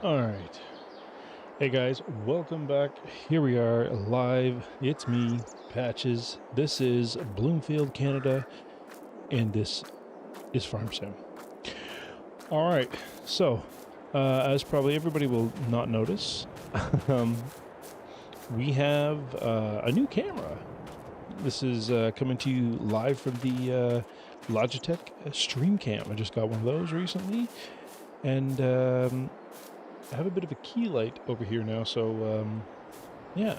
All right. Hey guys, welcome back. Here we are live. It's me, Patches. This is Bloomfield, Canada, and this is Farm Sim. All right. So, as probably everybody will not notice, um, we have a new camera. This is coming to you live from the Logitech StreamCam. I just got one of those recently, and I have a bit of a key light over here now, so yeah,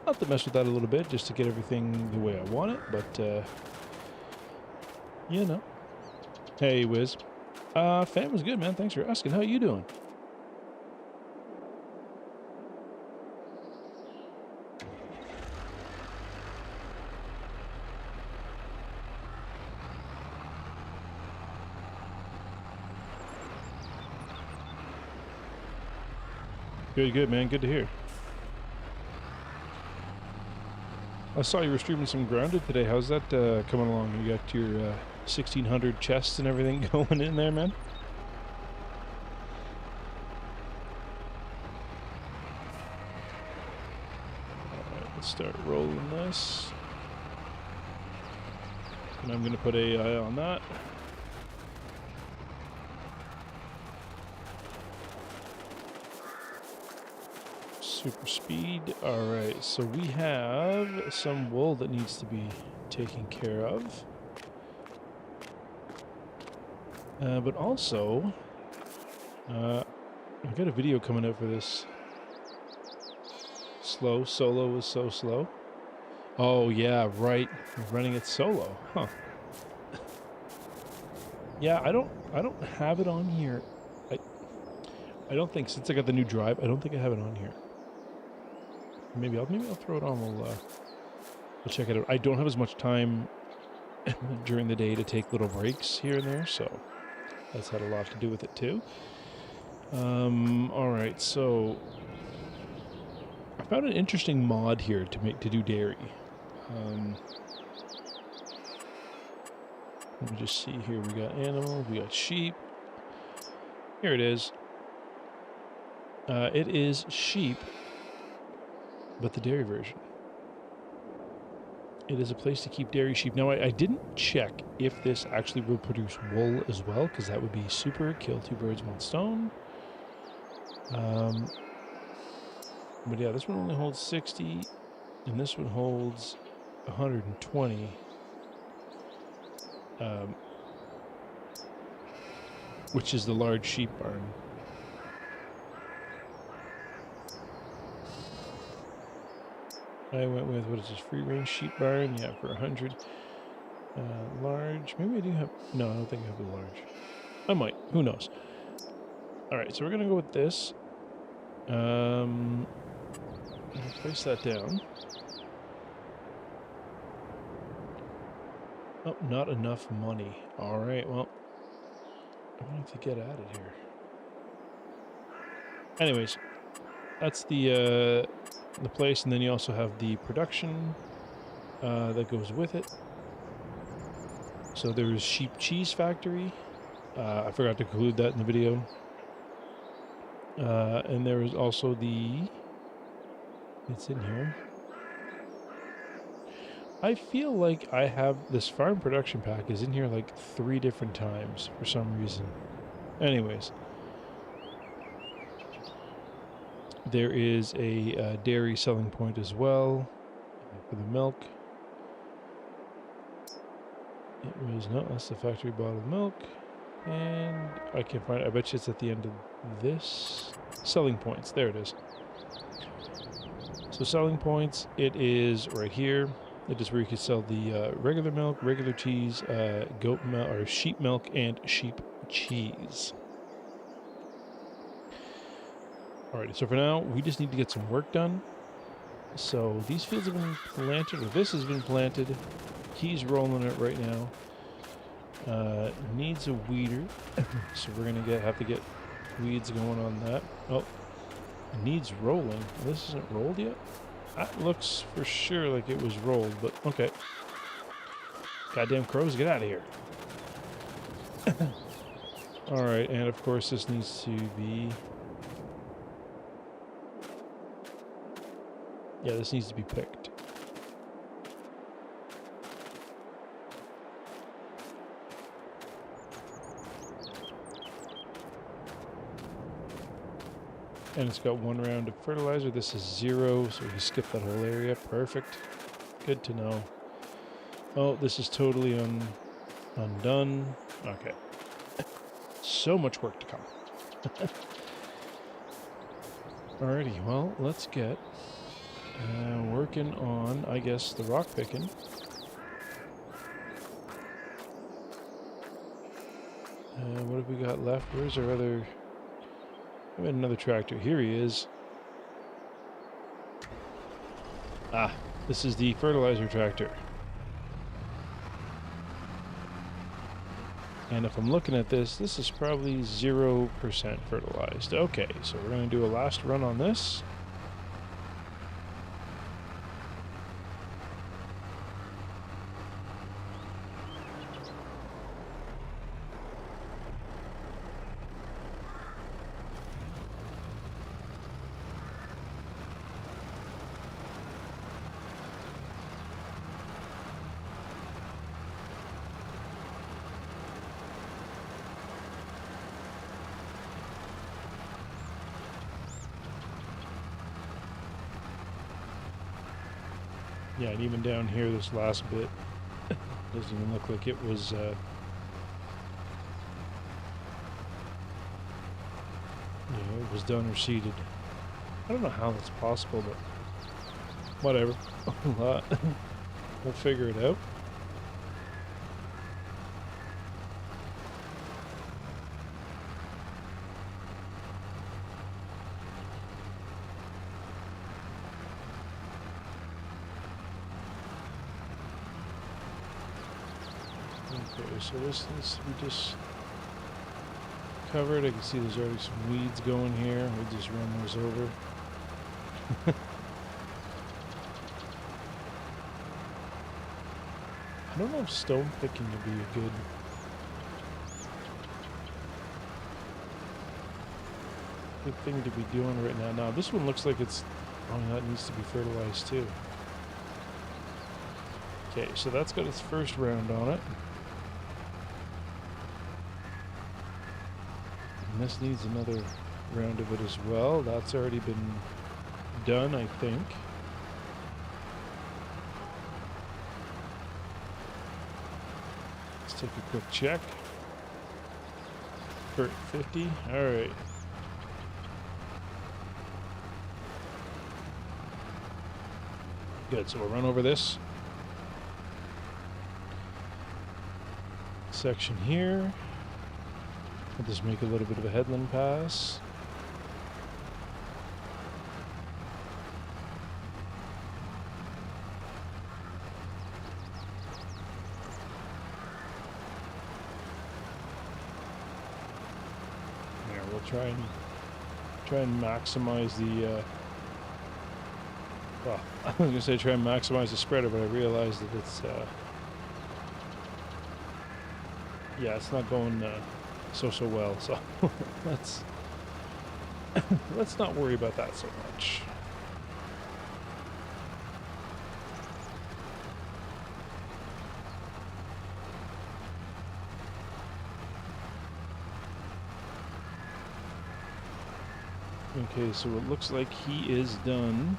I'll have to mess with that a little bit just to get everything the way I want it, but you know. Hey, Wiz. Fam was good, man. Thanks for asking. How you doing? Good, good, man. Good to hear. I saw you were streaming some Grounded today. How's that coming along? You got your 1600 chests and everything going in there, man? Alright, let's start rolling this. And I'm going to put AI on that. Super speed. Alright, so we have some wool that needs to be taken care of. But also, I've got a video coming out for this. Solo was so slow. Oh yeah, right. We're running it solo. Huh. Yeah, I don't have it on here. I don't think, since I got the new drive, I don't think I have it on here. Maybe I'll throw it on. We'll check it out. I don't have as much time during the day to take little breaks here and there, so that's had a lot to do with it too. All right, so I found an interesting mod here to do dairy. Let me just see here. We got animals, we got sheep. Here it is. It is sheep, but the dairy version. It is a place to keep dairy sheep. Now, I didn't check if this actually will produce wool as well, because that would be super. Kill two birds, one stone. But yeah, this one only holds 60, and this one holds 120. Which is the large sheep barn. I went with, what is this, free range sheep barn? Yeah, for 100. Large, maybe I do have, no, I don't think I have the large. I might, who knows. All right, so we're gonna go with this. Place that down. Oh, not enough money. All right, well, I'm gonna have to get at it here. Anyways, that's the place, and then you also have the production that goes with it. So there's sheep cheese factory. I forgot to include that in the video. And there is also it's in here. I feel like I have this farm production pack is in here like 3 different times for some reason. Anyways. There is a dairy selling point as well for the milk. It was, no, that's the factory bottled milk. And I can't find it. I bet you it's at the end of this. Selling points. There it is. So selling points, it is right here. It is where you can sell the regular milk, regular cheese, goat milk, or sheep milk, and sheep cheese. Alright, so for now, we just need to get some work done. So these fields have been planted, or this has been planted. He's rolling it right now. Needs a weeder, so we're gonna have to get weeds going on that. Oh, it needs rolling. This isn't rolled yet. That looks for sure like it was rolled, but okay. Goddamn crows, get out of here. All right, and of course this needs to be Yeah, this needs to be picked. And it's got 1 round of fertilizer. This is 0, so we skip that whole area. Perfect. Good to know. Oh, this is totally undone. Okay. So much work to come. Alrighty, well, let's get working on, I guess, the rock picking. What have we got left? Where's our other... I had another tractor. Here he is. Ah, this is the fertilizer tractor. And if I'm looking at this, this is probably 0% fertilized. Okay, so we're going to do a last run on this. Yeah, and even down here, this last bit doesn't even look like it was it was done or seeded. I don't know how that's possible, but whatever. We'll figure it out. Okay, so this needs to be just covered. I can see there's already some weeds going here. We'll just run those over. I don't know if stone picking would be a good thing to be doing right now. Now this one looks like it's, oh, that needs to be fertilized too. Okay, so that's got its first round on it. And this needs another round of it as well. That's already been done, I think. Let's take a quick check. For 50, all right. Good, so we'll run over this section here. I'll just make a little bit of a headland pass. Yeah, we'll try and maximize the well, I was gonna say try and maximize the spreader, but I realized that it's yeah, it's not going so well, so let's not worry about that so much. Okay, so it looks like he is done.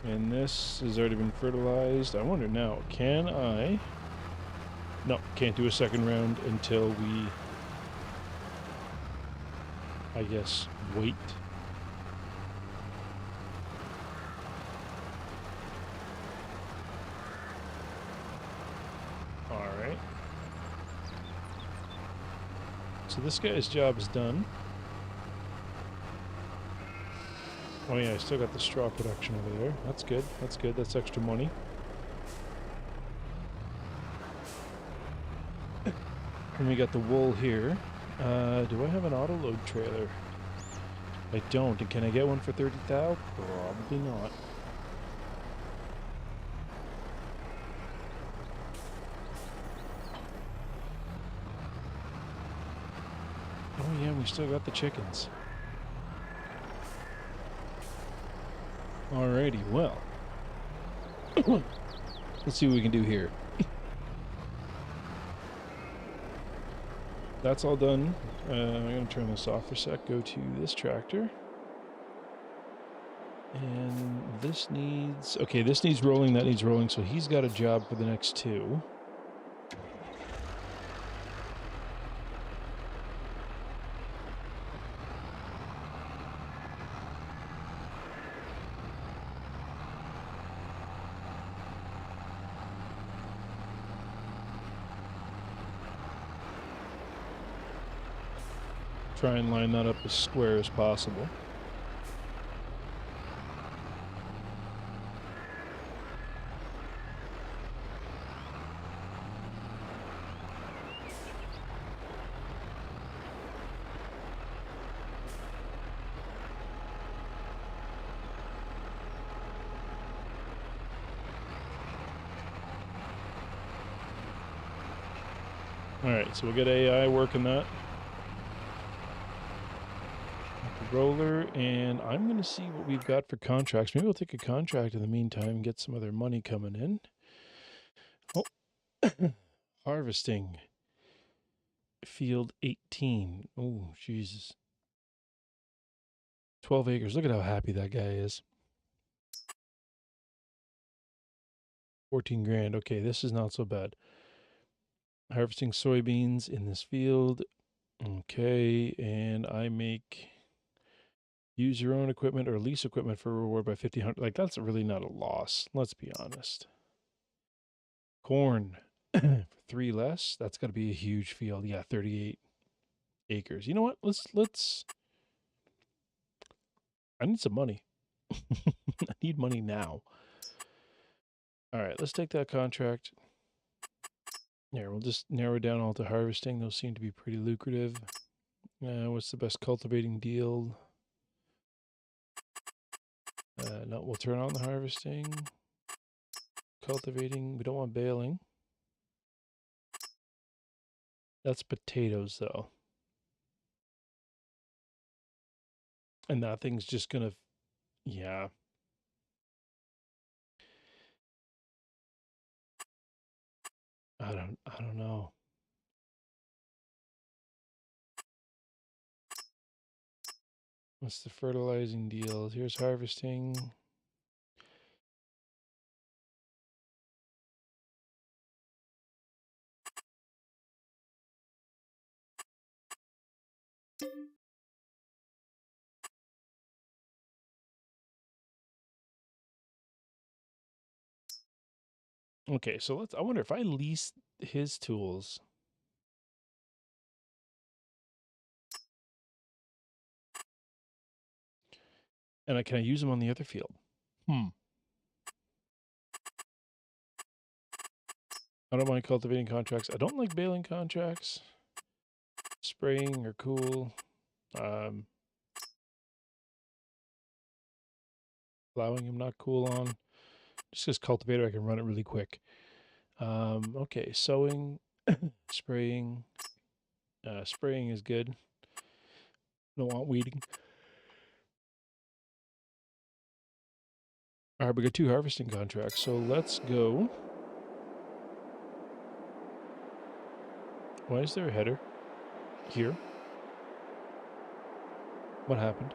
And this has already been fertilized. I wonder now, can I... No, can't do a second round until we, I guess, wait. Alright. So this guy's job is done. Oh yeah, I still got the straw production over there. That's good. That's good. That's extra money. And we got the wool here. Do I have an auto load trailer? I don't. And can I get one for 30,000? Probably not. Oh yeah, we still got the chickens. Alrighty, well. Let's see what we can do here. That's all done. I'm going to turn this off for a sec. Go to this tractor. And this needs... Okay, this needs rolling, that needs rolling, so he's got a job for the next two. Try and line that up as square as possible. Alright, so we'll get AI working that. Roller, and I'm going to see what we've got for contracts. Maybe we'll take a contract in the meantime and get some other money coming in. Oh, harvesting. Field 18. Oh, Jesus. 12 acres. Look at how happy that guy is. 14 grand. Okay, this is not so bad. Harvesting soybeans in this field. Okay, and I make... Use your own equipment or lease equipment for reward by 1,500. Like, that's really not a loss. Let's be honest. Corn. For 3 less. That's got to be a huge field. Yeah, 38 acres. You know what? Let's... I need some money. I need money now. All right, let's take that contract. There, we'll just narrow down all to harvesting. Those seem to be pretty lucrative. What's the best cultivating deal? No, we'll turn on the harvesting. Cultivating, we don't want baling. That's potatoes, though. And that thing's just gonna... Yeah. I don't know. What's the fertilizing deal? Here's harvesting. Okay, so I wonder if I lease his tools. And can I use them on the other field? I don't mind cultivating contracts. I don't like baling contracts. Spraying are cool. Plowing I'm not cool on. Just because cultivator I can run it really quick. Okay, sowing, spraying. Spraying is good. Don't want weeding. All right, we got 2 harvesting contracts, so let's go. Why is there a header here? What happened?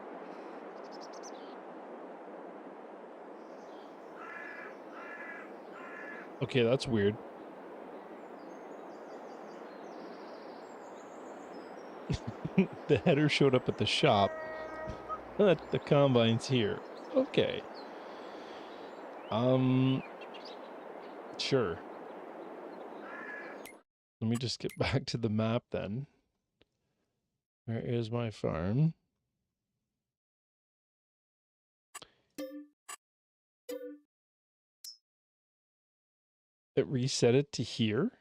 Okay, that's weird. The header showed up at the shop, but the combine's here. Okay. Sure. Let me just get back to the map then. Where is my farm? It reset it to here?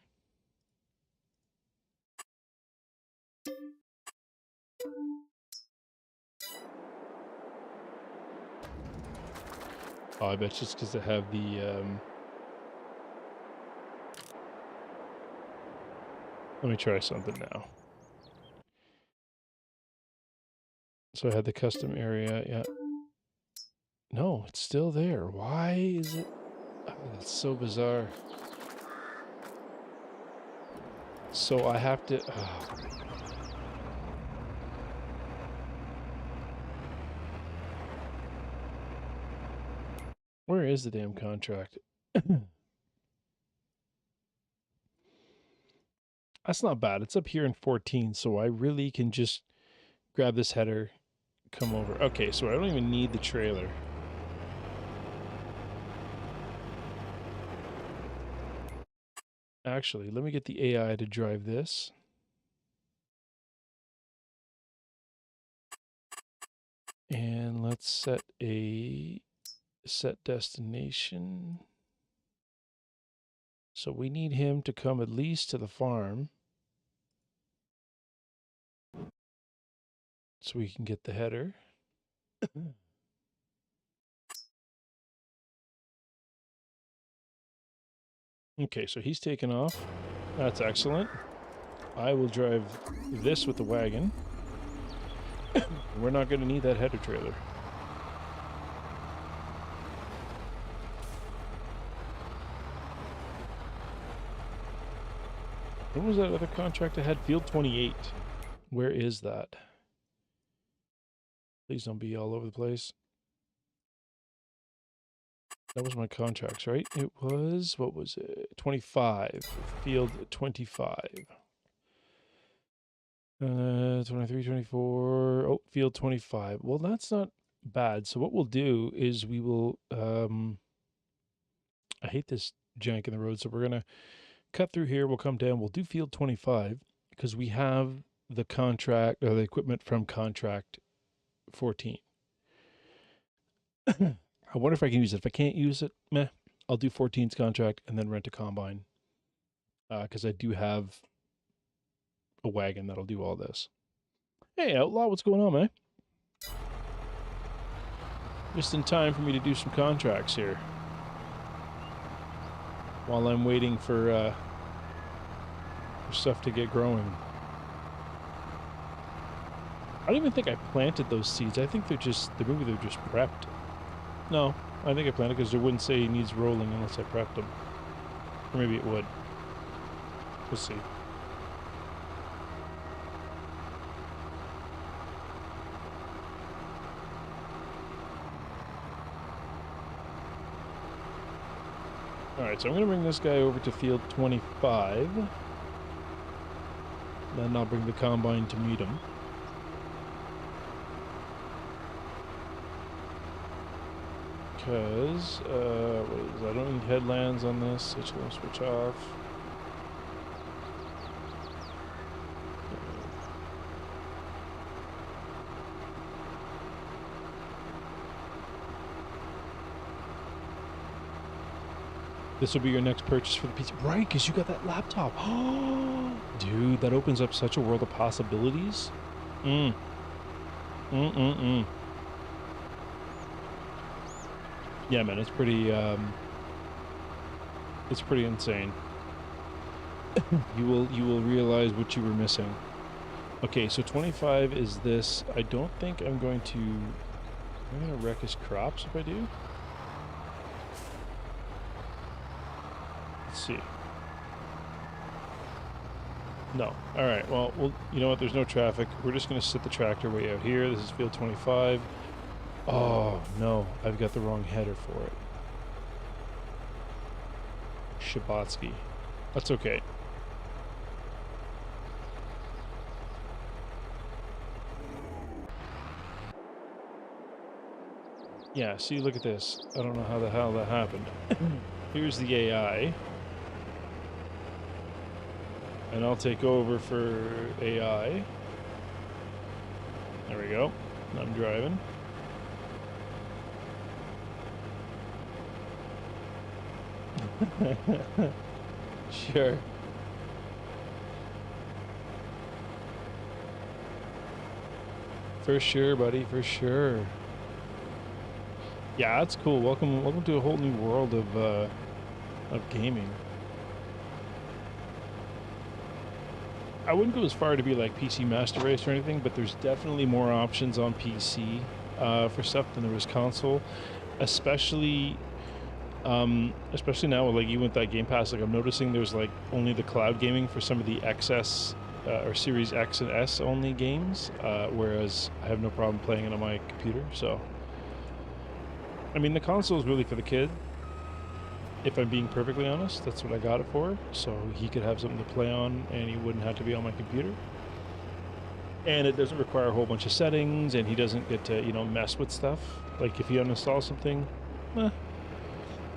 Oh, I bet it's just because I have the, let me try something now. So I had the custom area, yeah. No, it's still there. Why is it? Oh, that's so bizarre. So I have to, where is the damn contract? That's not bad. It's up here in 14, so I really can just grab this header, come over. Okay, so I don't even need the trailer. Actually, let me get the AI to drive this. And let's set a set destination. So we need him to come at least to the farm so we can get the header. Okay, so he's taken off. That's excellent. I will drive this with the wagon. We're not going to need that header trailer. When was that other contract I had? Field 28. Where is that? Please don't be all over the place. That was my contracts, right? It was, what was it? 25. Field 25. 23, 24. Oh, field 25. Well, that's not bad. So what we'll do is we will, I hate this jank in the road. So we're going to cut through here. We'll come down. We'll do field 25 because we have the contract or the equipment from contract 14. I wonder if I can use it. If I can't use it, meh, I'll do 14's contract and then rent a combine. Because I do have a wagon that'll do all this. Hey, Outlaw, what's going on, man? Just in time for me to do some contracts here. While I'm waiting for stuff to get growing. I don't even think I planted those seeds. I think they're just, maybe they're just prepped. No, I think I planted because it wouldn't say it needs rolling unless I prepped them. Or maybe it would. We'll see. Alright, so I'm going to bring this guy over to field 25. Then I'll bring the combine to meet him. Because, what is it? I don't need headlands on this. Switch on, switch off. This will be your next purchase for the PC. Right, because you got that laptop. Oh, dude, that opens up such a world of possibilities. Yeah, man, it's pretty insane. You will realize what you were missing. Okay, so 25 is this. I don't think I'm going to wreck his crops if I do. Let's see. No. All right. Well, you know what? There's no traffic. We're just going to sit the tractor way out here. This is field 25. Oh, no. I've got the wrong header for it. Shabatsky. That's okay. Yeah, see, look at this. I don't know how the hell that happened. Here's the AI. And I'll take over for AI. There we go. I'm driving. Sure. For sure, buddy, for sure. Yeah, that's cool. Welcome to a whole new world of gaming. I wouldn't go as far to be like PC Master Race or anything, but there's definitely more options on PC for stuff than there was console, especially especially now, like even with that Game Pass, like I'm noticing there's like only the cloud gaming for some of the XS or Series X and S only games, whereas I have no problem playing it on my computer. So, I mean, the console is really for the kid. If I'm being perfectly honest, that's what I got it for. So he could have something to play on, and he wouldn't have to be on my computer. And it doesn't require a whole bunch of settings, and he doesn't get to mess with stuff. Like if you uninstall something, eh,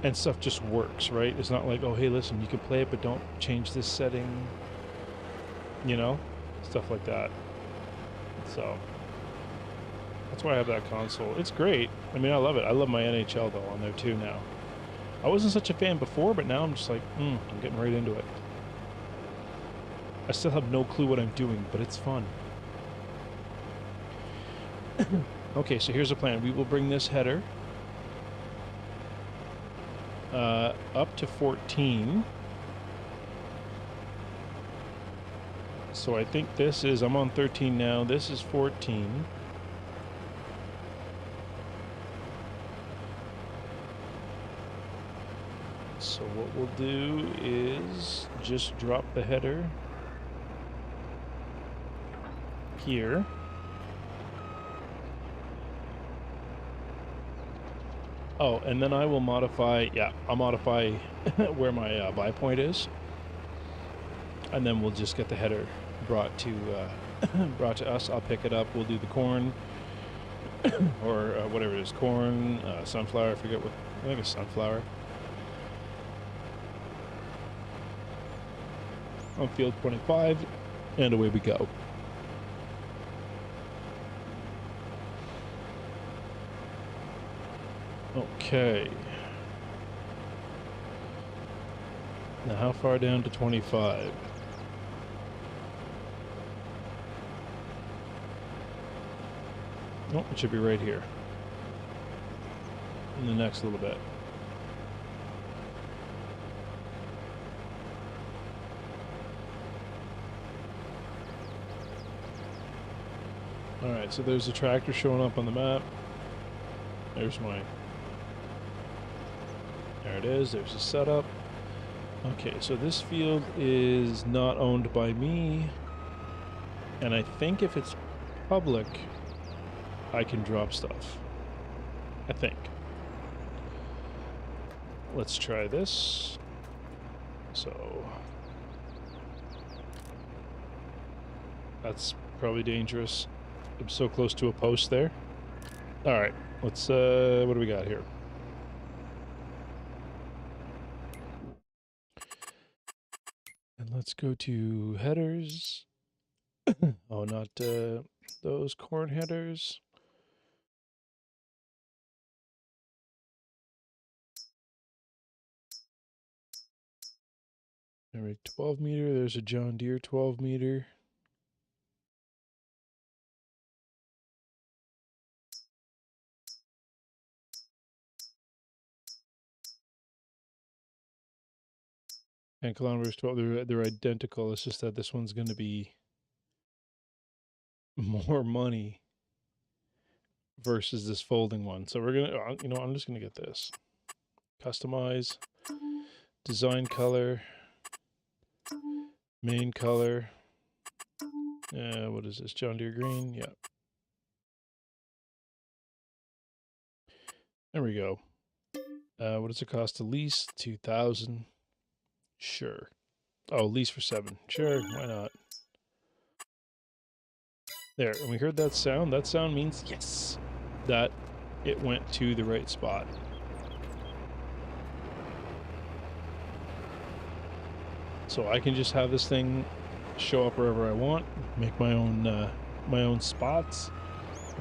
and stuff just works, right? It's not like, oh, hey, listen, you can play it, but don't change this setting, stuff like that. So that's why I have that console. It's great. I mean, I love it. I love my NHL, though, on there, too, now. I wasn't such a fan before, but now I'm just like, I'm getting right into it. I still have no clue what I'm doing, but it's fun. Okay, so here's the plan. We will bring this header up to 14. So I think this is, I'm on 13 now. This is 14. So what we'll do is just drop the header here. Oh, and then I will modify, I'll modify where my buy point is. And then we'll just get the header brought to us. I'll pick it up. We'll do the corn or whatever it is, corn, sunflower, I forget what, I think it's sunflower. On field 25, and away we go. Okay. Now how far down to 25? Oh, it should be right here. In the next little bit. Alright, so there's a tractor showing up on the map. There's my... There it is, there's the setup. Okay, so this field is not owned by me. And I think if it's public, I can drop stuff. I think. Let's try this. So... That's probably dangerous. I'm so close to a post there. Alright, let's, what do we got here? And let's go to headers. Oh, not those corn headers. All right, 12 meter. There's a John Deere 12 meter. And kilometers 12. They're identical. It's just that this one's going to be more money versus this folding one. So we're gonna, I'm just gonna get this. Customize, design color, main color. What is this? John Deere green. Yeah. There we go. What does it cost to lease? 2,000. Sure. Oh, lease for 7. Sure, why not? There, and we heard that sound. That sound means yes, that it went to the right spot. So I can just have this thing show up wherever I want, make my own spots.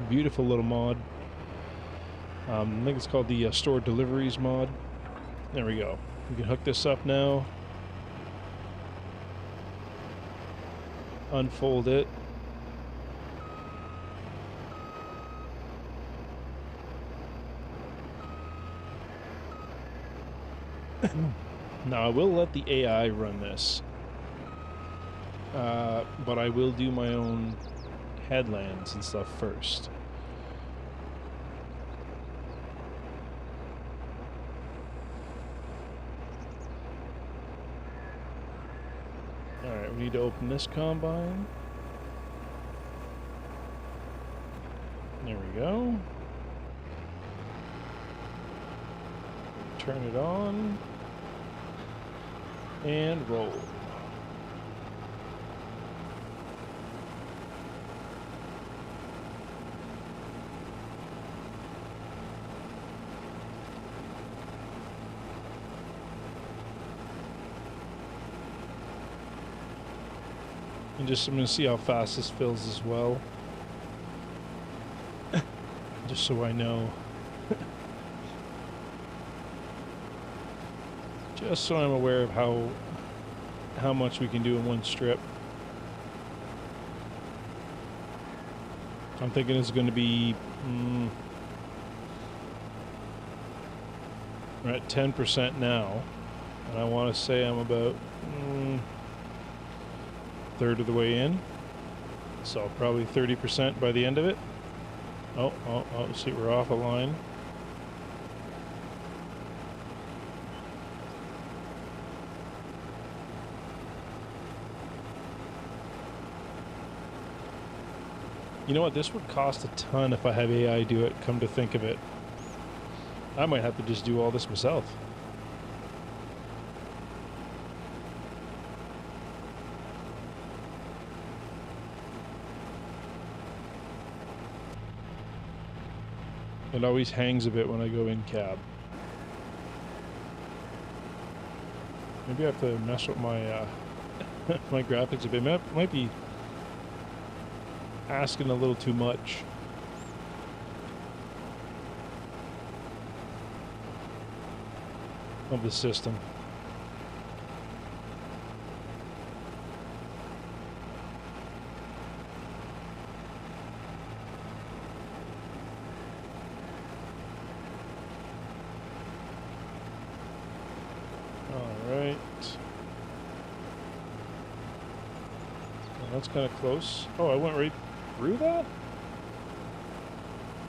Beautiful little mod. I think it's called the store deliveries mod. There we go. We can hook this up now. Unfold it. Now I will let the AI run this, but I will do my own headlands and stuff first. Alright, we need to open this combine. There we go. Turn it on. And roll. And just, I'm going to see how fast this fills as well. Just so I know. Just so I'm aware of how much we can do in one strip. I'm thinking it's going to be... we're at 10% now. And I want to say I'm about... third of the way in, so probably 30% by the end of it. Oh, see, we're off a line. You know what, this would cost a ton if I have AI do it, come to think of it. I might have to just do all this myself. It always hangs a bit when I go in cab. Maybe I have to mess with my my graphics a bit. Might be asking a little too much. Of the system. That's kind of close. Oh, I went right through that?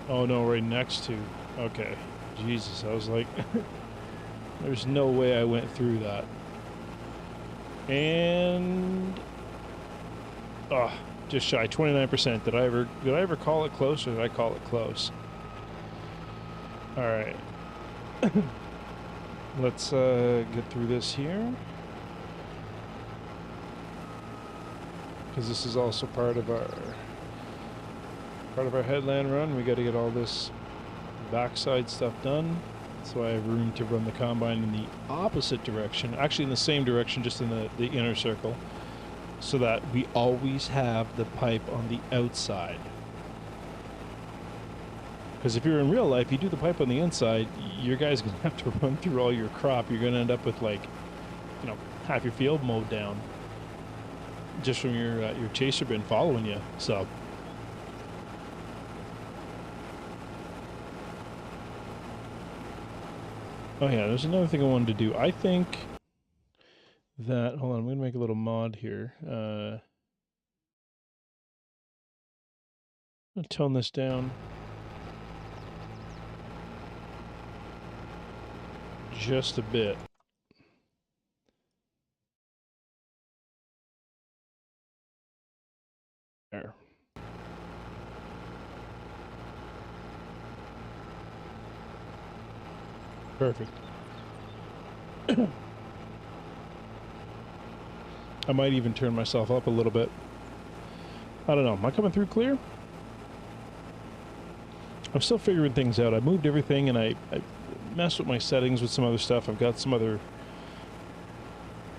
Oh no, right next to. Okay. Jesus, I was like, there's no way I went through that. And just shy, 29%. Did I ever call it close, or did I call it close? All right. Let's get through this here. Because this is also part of our headland run. We got to get all this backside stuff done, so I have room to run the combine in the opposite direction, actually in the same direction, just in the inner circle, so that we always have the pipe on the outside. Because if you're in real life, you do the pipe on the inside, your guy's gonna have to run through all your crop. You're gonna end up with, like, you know, half your field mowed down just from your chaser bin following you. So oh yeah, there's another thing I wanted to do. I think that, hold on, I'm gonna make a little mod here. I'll tone this down just a bit. There. Perfect. I might even turn myself up a little bit. I don't know. Am I coming through clear? I'm still figuring things out. I moved everything, and I messed with my settings with some other stuff. I've got some other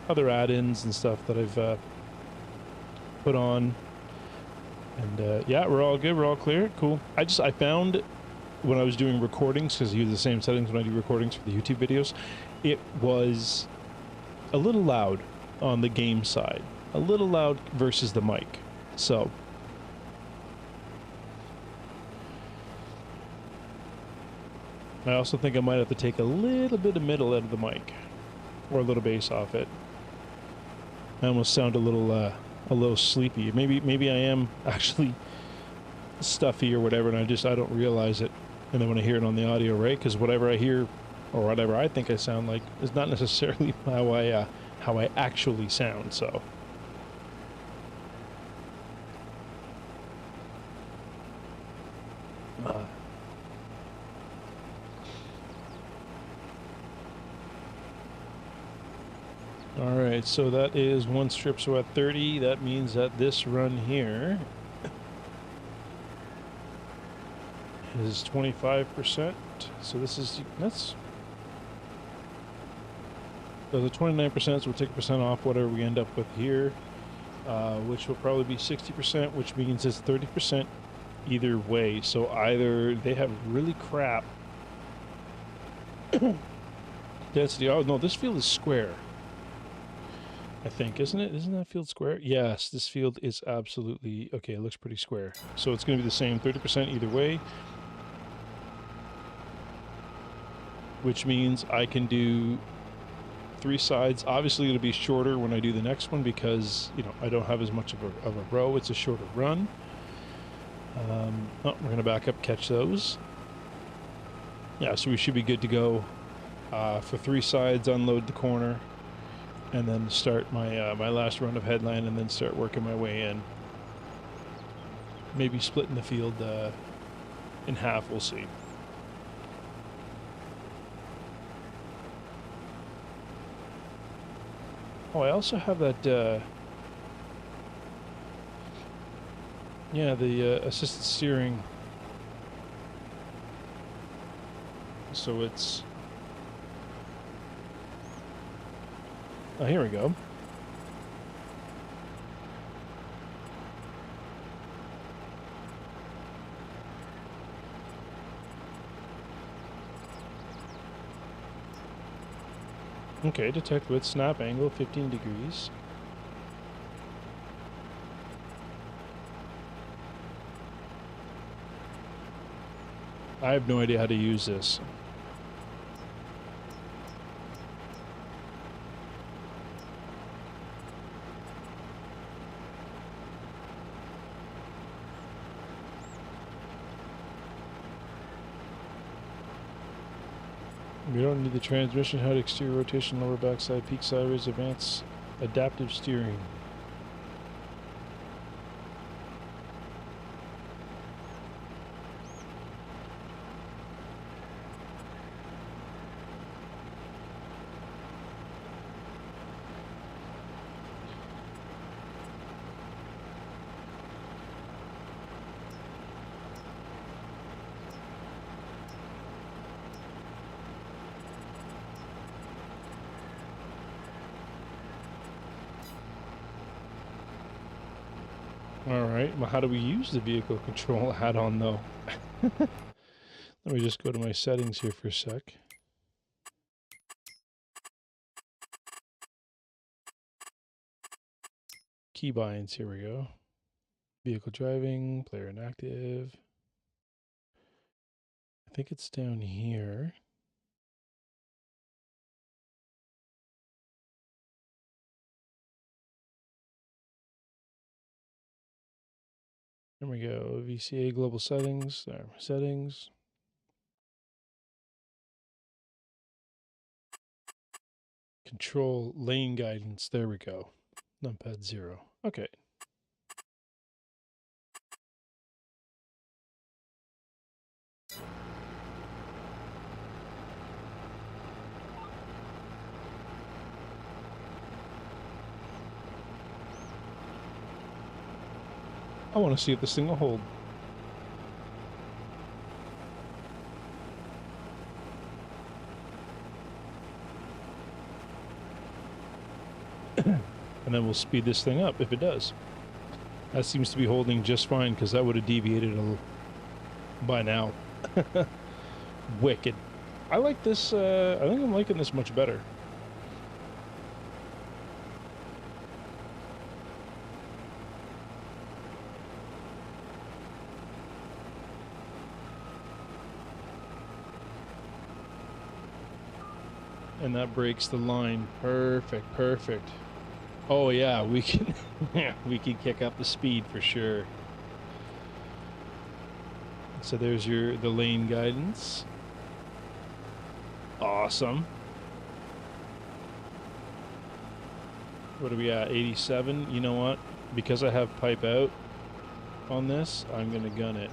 add-ins and stuff that I've put on. And yeah, we're all good. We're all clear. Cool. I found when I was doing recordings, because I use the same settings when I do recordings for the YouTube videos, it was a little loud on the game side. A little loud versus the mic. So I also think I might have to take a little bit of middle out of the mic. or a little bass off it. I almost sound a little sleepy. Maybe I am actually stuffy or whatever, and I don't realize it. And then when I hear it on the audio, right? Because whatever I hear or whatever I think I sound like is not necessarily how I actually sound. So. All right, so that is one strip, so at 30, that means that this run here is 25%. So that's so the 29%, so we'll take a percent off whatever we end up with here, which will probably be 60%, which means it's 30% either way. So either they have really crap density. Oh, no, this field is square, I think, isn't it? Isn't that field square? Yes, this field is absolutely, okay, it looks pretty square. So it's going to be the same 30% either way, which means I can do 3 sides. Obviously, it'll be shorter when I do the next one because, you know, I don't have as much of a row. It's a shorter run. Oh, we're going to back up, catch those. Yeah, so we should be good to go for 3 sides, unload the corner, and then start my my last run of headland, and then start working my way in. Maybe splitting the field in half, we'll see. Oh, I also have that, yeah, the assisted steering. So it's, oh, here we go. Okay, detect with snap angle 15 degrees. I have no idea how to use this. We don't need the transmission HUD, exterior rotation, lower backside, peak sideways, advanced adaptive steering. Alright, well, how do we use the vehicle control add-on though? Let me just go to my settings here for a sec. Keybinds, here we go. Vehicle driving, player inactive. I think it's down here. There we go. VCA global settings. There, settings. Control lane guidance. There we go. Numpad 0. Okay. I want to see if this thing will hold. And then we'll speed this thing up if it does. That seems to be holding just fine because that would have deviated a little by now. Wicked. I like this, I think I'm liking this much better. And that breaks the line. Perfect, perfect. Oh yeah, we can we can kick up the speed for sure. So there's the lane guidance. Awesome. What are we at? 87. You know what? Because I have pipe out on this, I'm gonna gun it.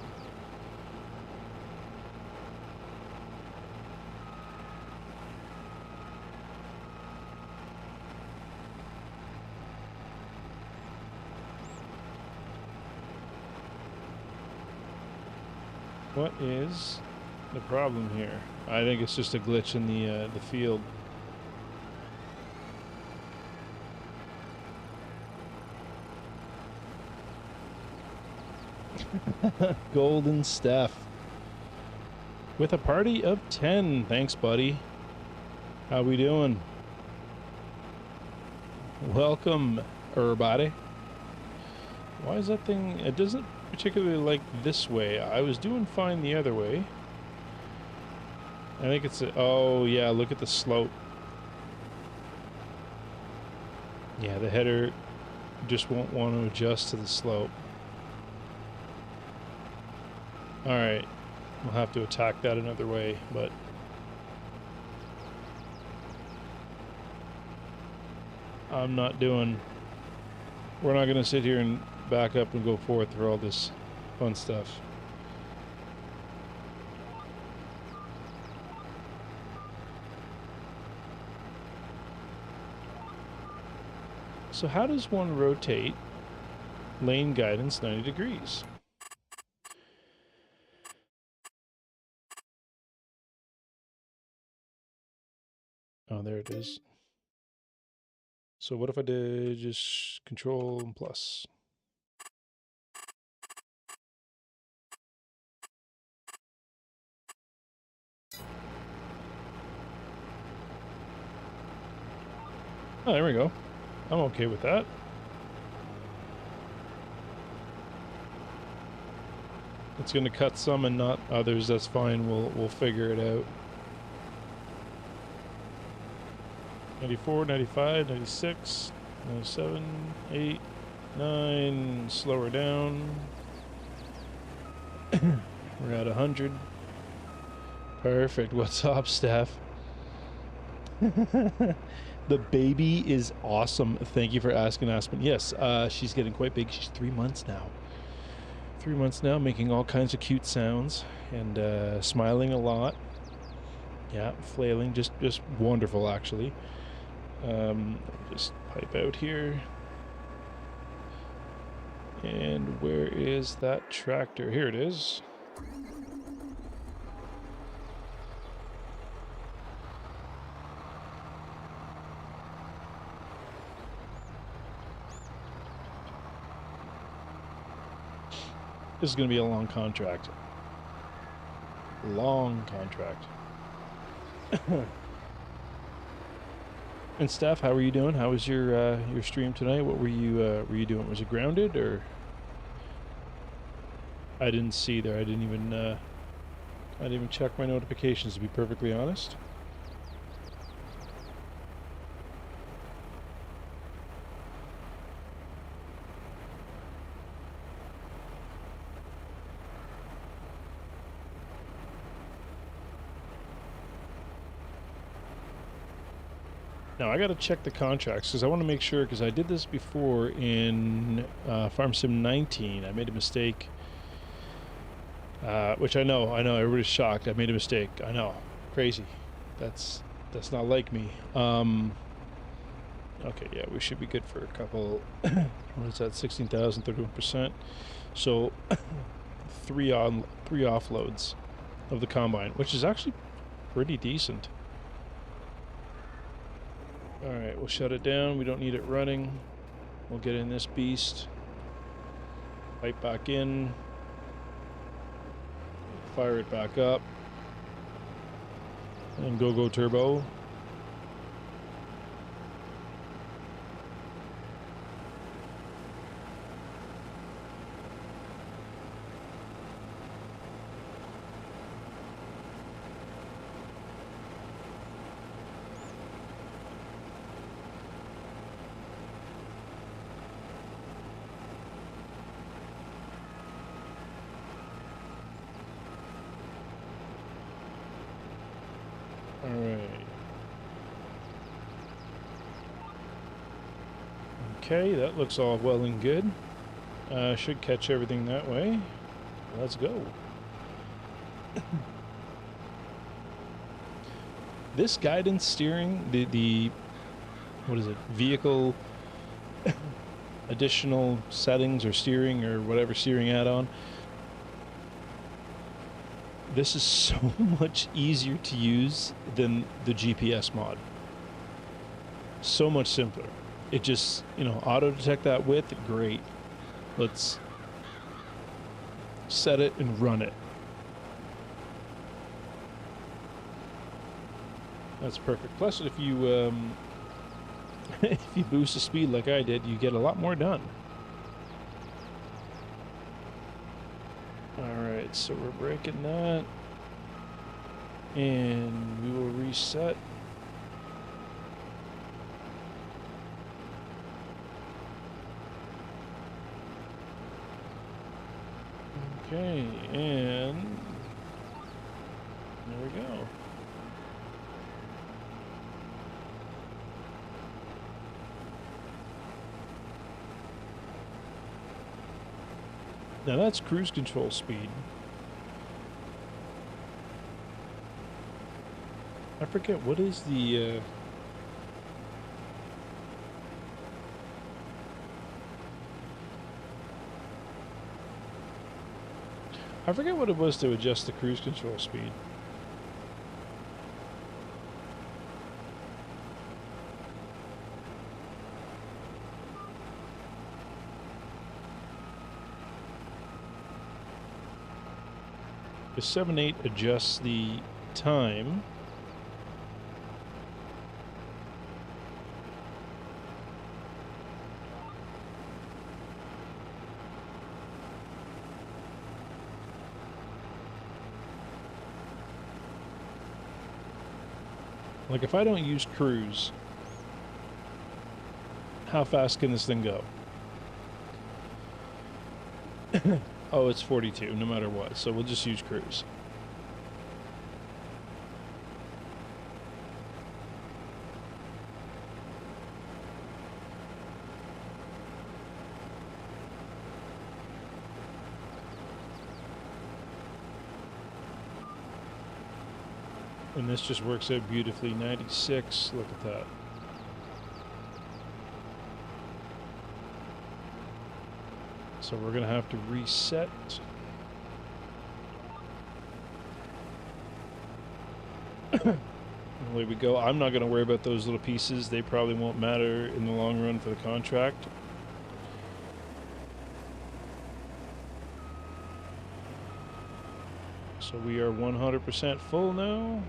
What is the problem here? I think it's just a glitch in the field. Golden Steph with a party of 10. Thanks, buddy. How we doing? Welcome, everybody. Why is that thing? It doesn't particularly like this way. I was doing fine the other way. I think it's oh yeah, look at the slope. Yeah, the header just won't want to adjust to the slope. Alright, we'll have to attack that another way, but we're not going to sit here and back up and go forth for all this fun stuff. So how does one rotate lane guidance 90 degrees? Oh, there it is. So what if I did just Control and plus? Oh, there we go. I'm okay with that. It's going to cut some and not others. That's fine. We'll figure it out. 94, 95, 96, 97, 8, 9. Slower down. We're at 100. Perfect. What's up, Steph? The baby is awesome. Thank you for asking, Aspen. Yes, she's getting quite big. She's 3 months now. 3 months now, making all kinds of cute sounds and smiling a lot. Yeah, flailing, just wonderful, actually. Just pipe out here. And where is that tractor? Here it is. This is going to be a long contract. Long contract. And Steph, how are you doing? How was your stream tonight? What were you doing? Was it grounded or? I didn't see there. I didn't even check my notifications, to be perfectly honest. Now I got to check the contracts because I want to make sure, because I did this before in Farm Sim 19. I made a mistake, which I know everybody's shocked. I made a mistake. I know, crazy. That's not like me. Okay, yeah, we should be good for a couple. What is that? 16,000, 31%. So 3 offloads of the combine, which is actually pretty decent. Alright, we'll shut it down. We don't need it running. We'll get in this beast. Pipe back in. Fire it back up. And go turbo. All right. Okay, that looks all well and good. Should catch everything that way. Let's go. This guidance steering, the what is it? Vehicle additional settings or steering or whatever steering add-on. This is so much easier to use than the GPS mod. So much simpler. It just, you know, auto detect that width, great. Let's set it and run it. That's perfect. Plus, if you if you boost the speed like I did, you get a lot more done. Alright, so we're breaking that. And we will reset. Okay, and there we go. Now that's cruise control speed. I forget, what is the... I forget what it was to adjust the cruise control speed. The 7/8 adjusts the time. Like if I don't use cruise, how fast can this thing go? Oh, it's 42, no matter what, so we'll just use cruise. And this just works out beautifully. 96, look at that. So we're going to have to reset. Away we go. I'm not going to worry about those little pieces. They probably won't matter in the long run for the contract. So we are 100% full now.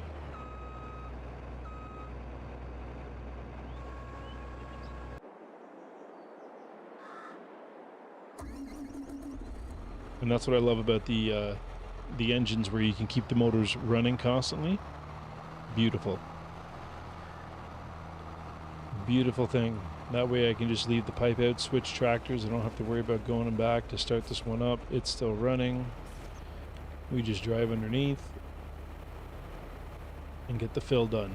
And that's what I love about the engines, where you can keep the motors running constantly. Beautiful. Beautiful thing. That way I can just leave the pipe out, switch tractors. I don't have to worry about going back to start this one up. It's still running. We just drive underneath and get the fill done.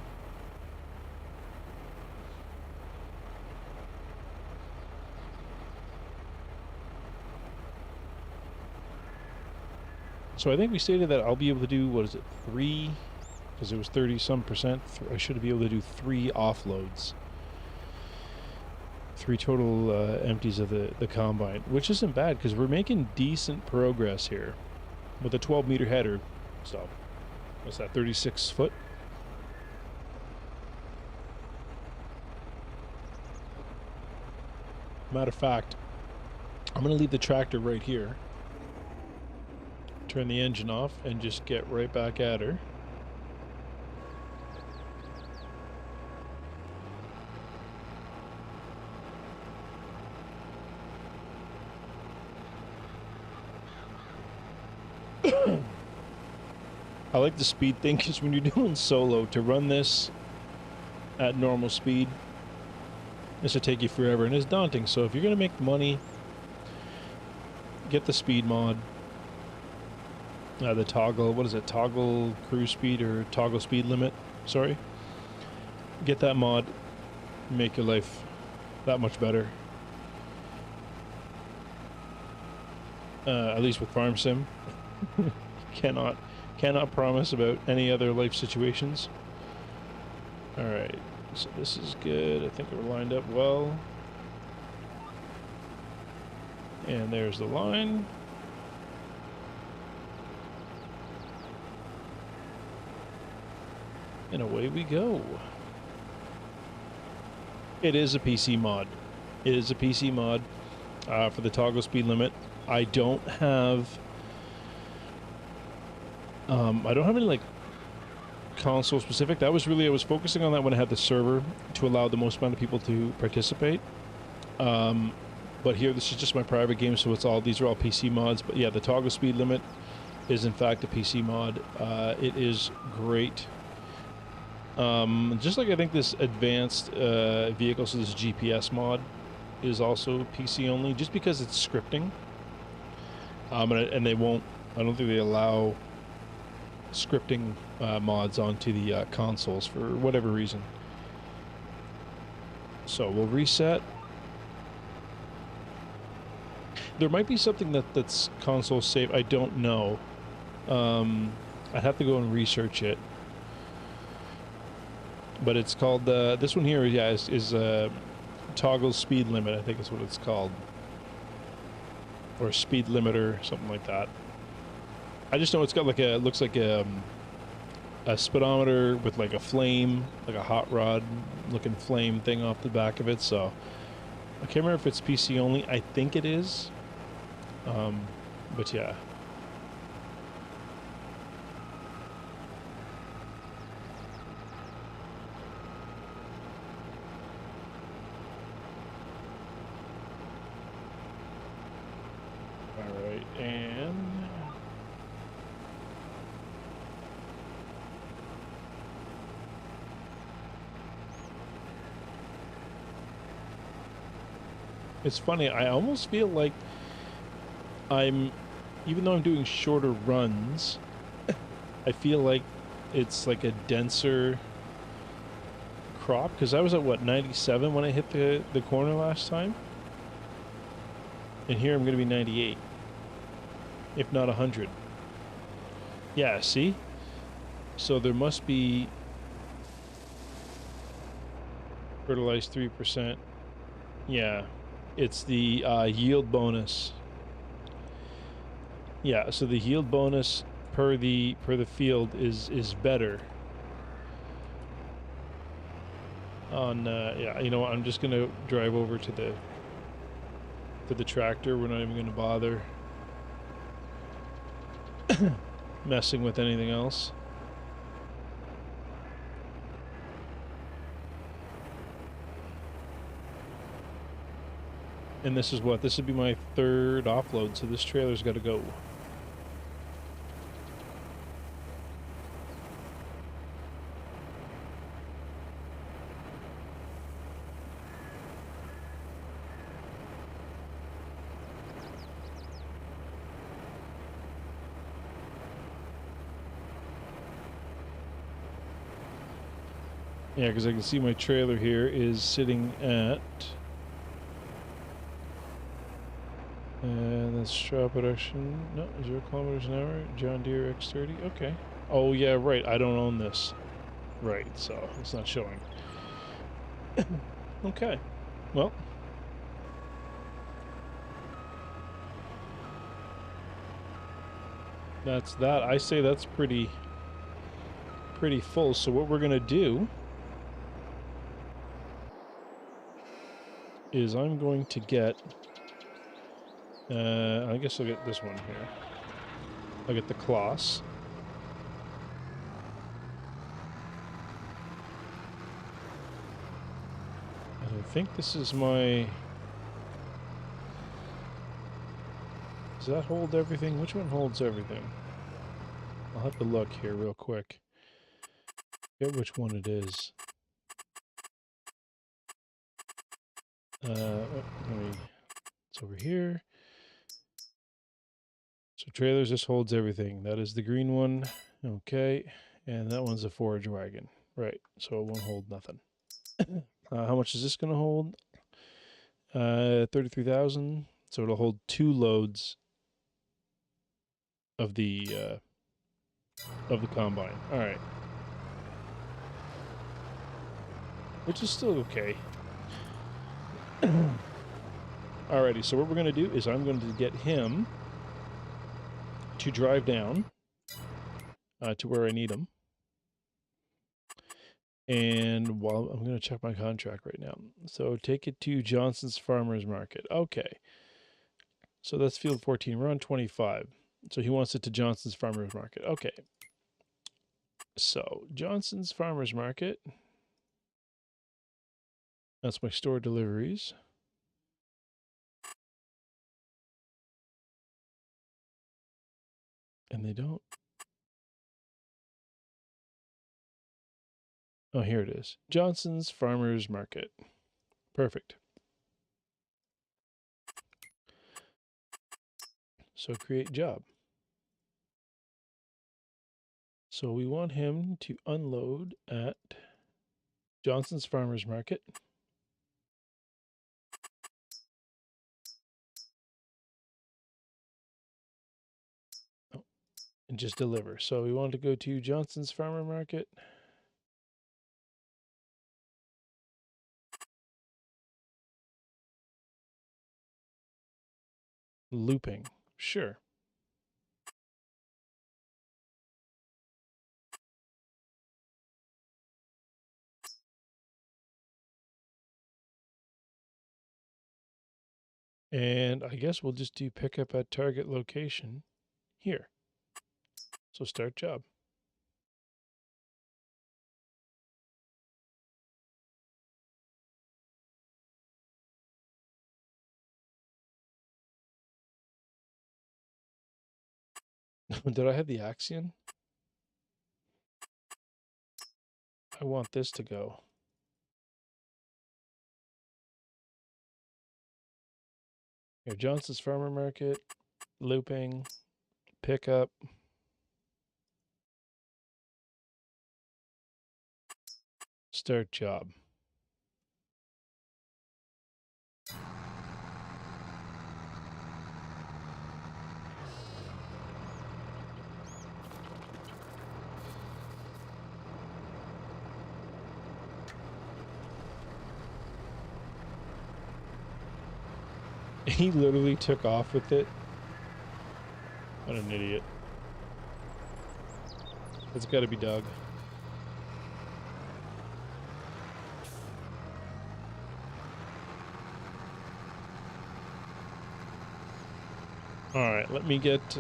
So I think we stated that I'll be able to do, what is it, 3, because it was 30-some%. I should be able to do 3 offloads. 3 total empties of the combine, which isn't bad because we're making decent progress here with a 12-meter header. So, what's that, 36 foot? Matter of fact, I'm going to leave the tractor right here. Turn the engine off and just get right back at her. I like the speed thing because when you're doing solo, to run this at normal speed, this will take you forever and it's daunting. So if you're going to make money, get the speed mod. The toggle, what is it? Toggle cruise speed or toggle speed limit. Sorry. Get that mod, make your life that much better. At least with Farm Sim. cannot promise about any other life situations. Alright, so this is good. I think we're lined up well. And there's the line. And away we go. It is a PC mod. It is a PC mod for the toggle speed limit. I don't have any like console specific. That was really, I was focusing on that when I had the server to allow the most amount of people to participate. But here, this is just my private game, so it's all, these are all PC mods. But yeah, the toggle speed limit is in fact a PC mod. It is great. Just like I think this advanced vehicle, so this GPS mod is also PC only, just because it's scripting. And they won't, I don't think they allow scripting mods onto the consoles for whatever reason. So we'll reset. There might be something that's console safe. I don't know. I'd have to go and research it. But it's called, this one here, yeah, is toggle speed limit, I think is what it's called. Or speed limiter, something like that. I just know it's got like a, it looks like a speedometer with like a flame, like a hot rod looking flame thing off the back of it, so I can't remember if it's PC only. I think it is. But yeah. All right, and it's funny, I almost feel like even though I'm doing shorter runs, I feel like it's like a denser crop, because I was at, what, 97 when I hit the corner last time? And here I'm going to be 98, if not 100. Yeah, see? So there must be fertilized 3%. Yeah, it's the yield bonus. Yeah, so the yield bonus per the field is better. On yeah, you know what, I'm just gonna drive over to the tractor. We're not even gonna bother messing with anything else. And this is what, this would be my third offload, so this trailer's got to go. Yeah, because I can see my trailer here is sitting at... And that's straw production. No, 0 kilometers an hour. John Deere X30. Okay. Oh, yeah, right. I don't own this. Right, so it's not showing. Okay. Well. That's that. I say that's pretty full. So what we're going to do is I'm going to get... I guess I'll get this one here. I'll get the Kloss. And I think this is my... Does that hold everything? Which one holds everything? I'll have to look here real quick. Get which one it is. Let me... It's over here. So trailers just holds everything. That is the green one. Okay. And that one's a forage wagon. Right. So it won't hold nothing. How much is this going to hold? 33,000. So it'll hold 2 loads of the combine. All right. Which is still okay. Alrighty, so what we're going to do is I'm going to get him to drive down to where I need him. And while I'm going to check my contract right now. So take it to Johnson's Farmers Market. Okay. So that's field 14. We're on 25. So he wants it to Johnson's Farmers Market. Okay. So Johnson's Farmers Market. That's my store deliveries. And they don't. Oh, here it is. Johnson's Farmers Market. Perfect. So create job. So we want him to unload at Johnson's Farmers Market. Oh, and just deliver. So we want to go to Johnson's Farmer Market. Looping. Sure. And I guess we'll just do pickup at target location here. So start job. Did I have the Axion? I want this to go. Here, Johnson's Farmer Market, looping, pickup. Start job. He literally took off with it. What an idiot. It's got to be Doug. Alright, let me get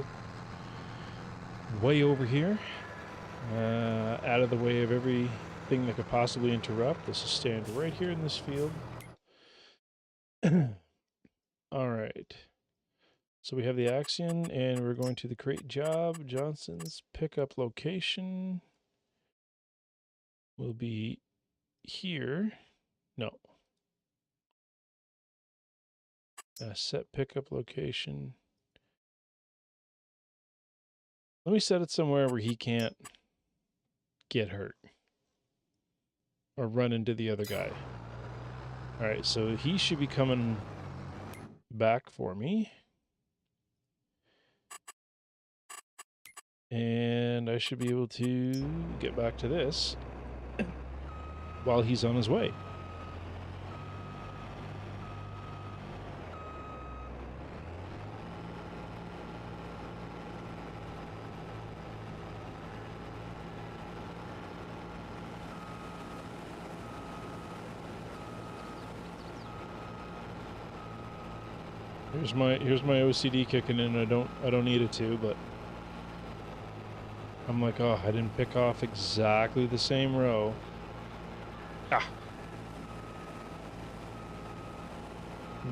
way over here. Out of the way of everything that could possibly interrupt. This will stand right here in this field. Alright. So we have the Axion, and we're going to the create job. Johnson's pickup location will be here. No. Set pickup location. Let me set it somewhere where he can't get hurt or run into the other guy. All right, so he should be coming back for me. And I should be able to get back to this while he's on his way. Here's my OCD kicking in. I don't need it to, but I'm like, oh, I didn't pick off exactly the same row. Ah.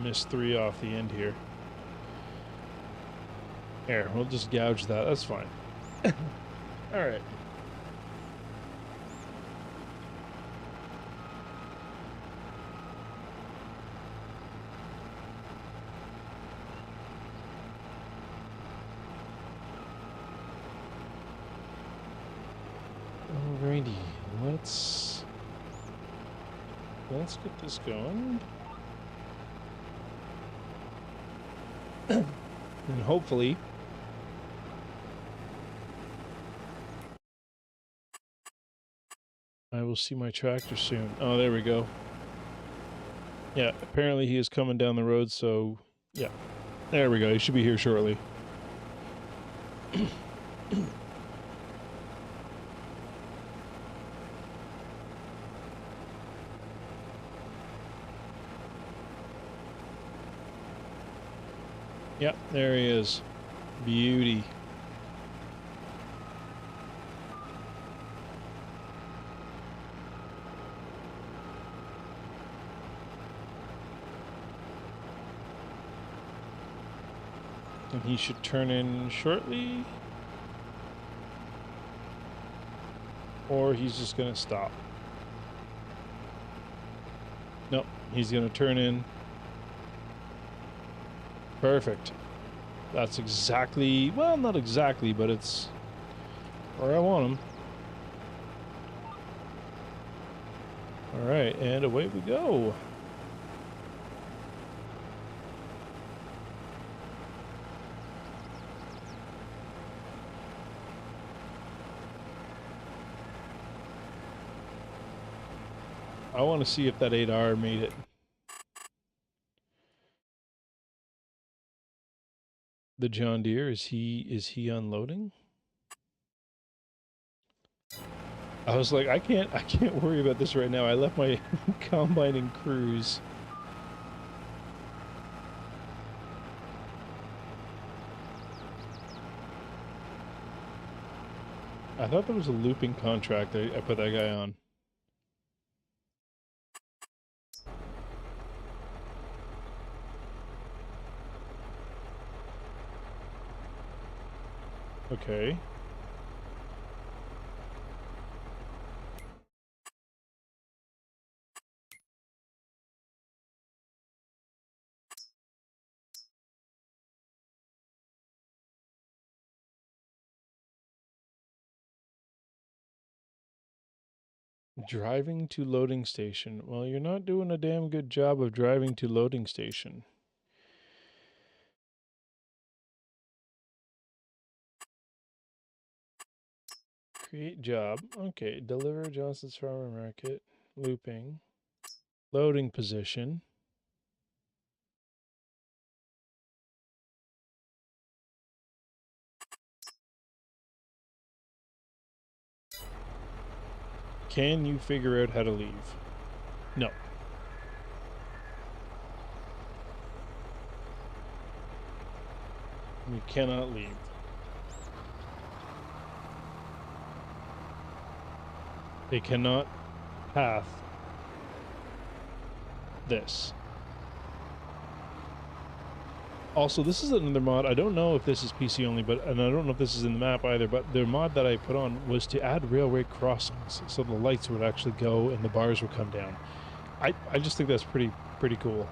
Missed 3 off the end here. Here, we'll just gouge that. That's fine. All right. Alrighty, let's get this going. And hopefully I will see my tractor soon. Oh, there we go. Yeah, apparently he is coming down the road, so yeah. There we go. He should be here shortly. Yep, there he is. Beauty. And he should turn in shortly. Or he's just going to stop. Nope, he's going to turn in. Perfect. That's exactly, well, not exactly, but it's where I want him. All right, and away we go. I want to see if that 8R made it. The John Deere, is he unloading? I was like, I can't worry about this right now. I left my combine in cruise. I thought there was a looping contract I put that guy on. Okay. Driving to loading station. Well, you're not doing a damn good job of driving to loading station. Create job. Okay, deliver Johnson's Farmer Market. Looping. Loading position. Can you figure out how to leave? No. You cannot leave. They cannot path this. Also, this is another mod. I don't know if this is PC only, and I don't know if this is in the map either, but the mod that I put on was to add railway crossings, so the lights would actually go and the bars would come down. I just think that's pretty cool.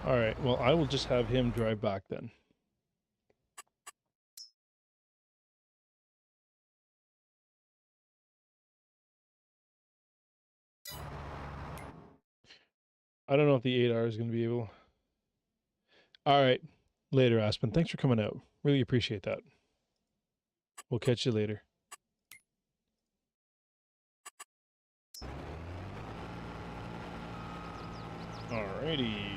Alright, well, I will just have him drive back then. I don't know if the 8R is going to be able... Alright, later, Aspen. Thanks for coming out. Really appreciate that. We'll catch you later. Alrighty.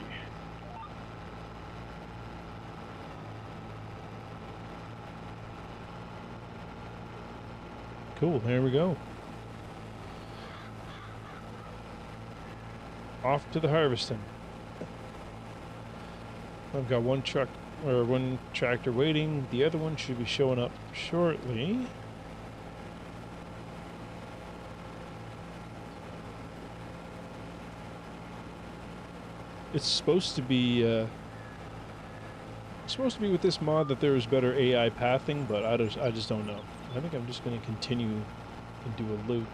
Cool, there we go. Off to the harvesting. I've got one truck, or one tractor waiting. The other one should be showing up shortly. It's supposed to be with this mod that there is better AI pathing, but I just don't know. I think I'm just going to continue and do a loop.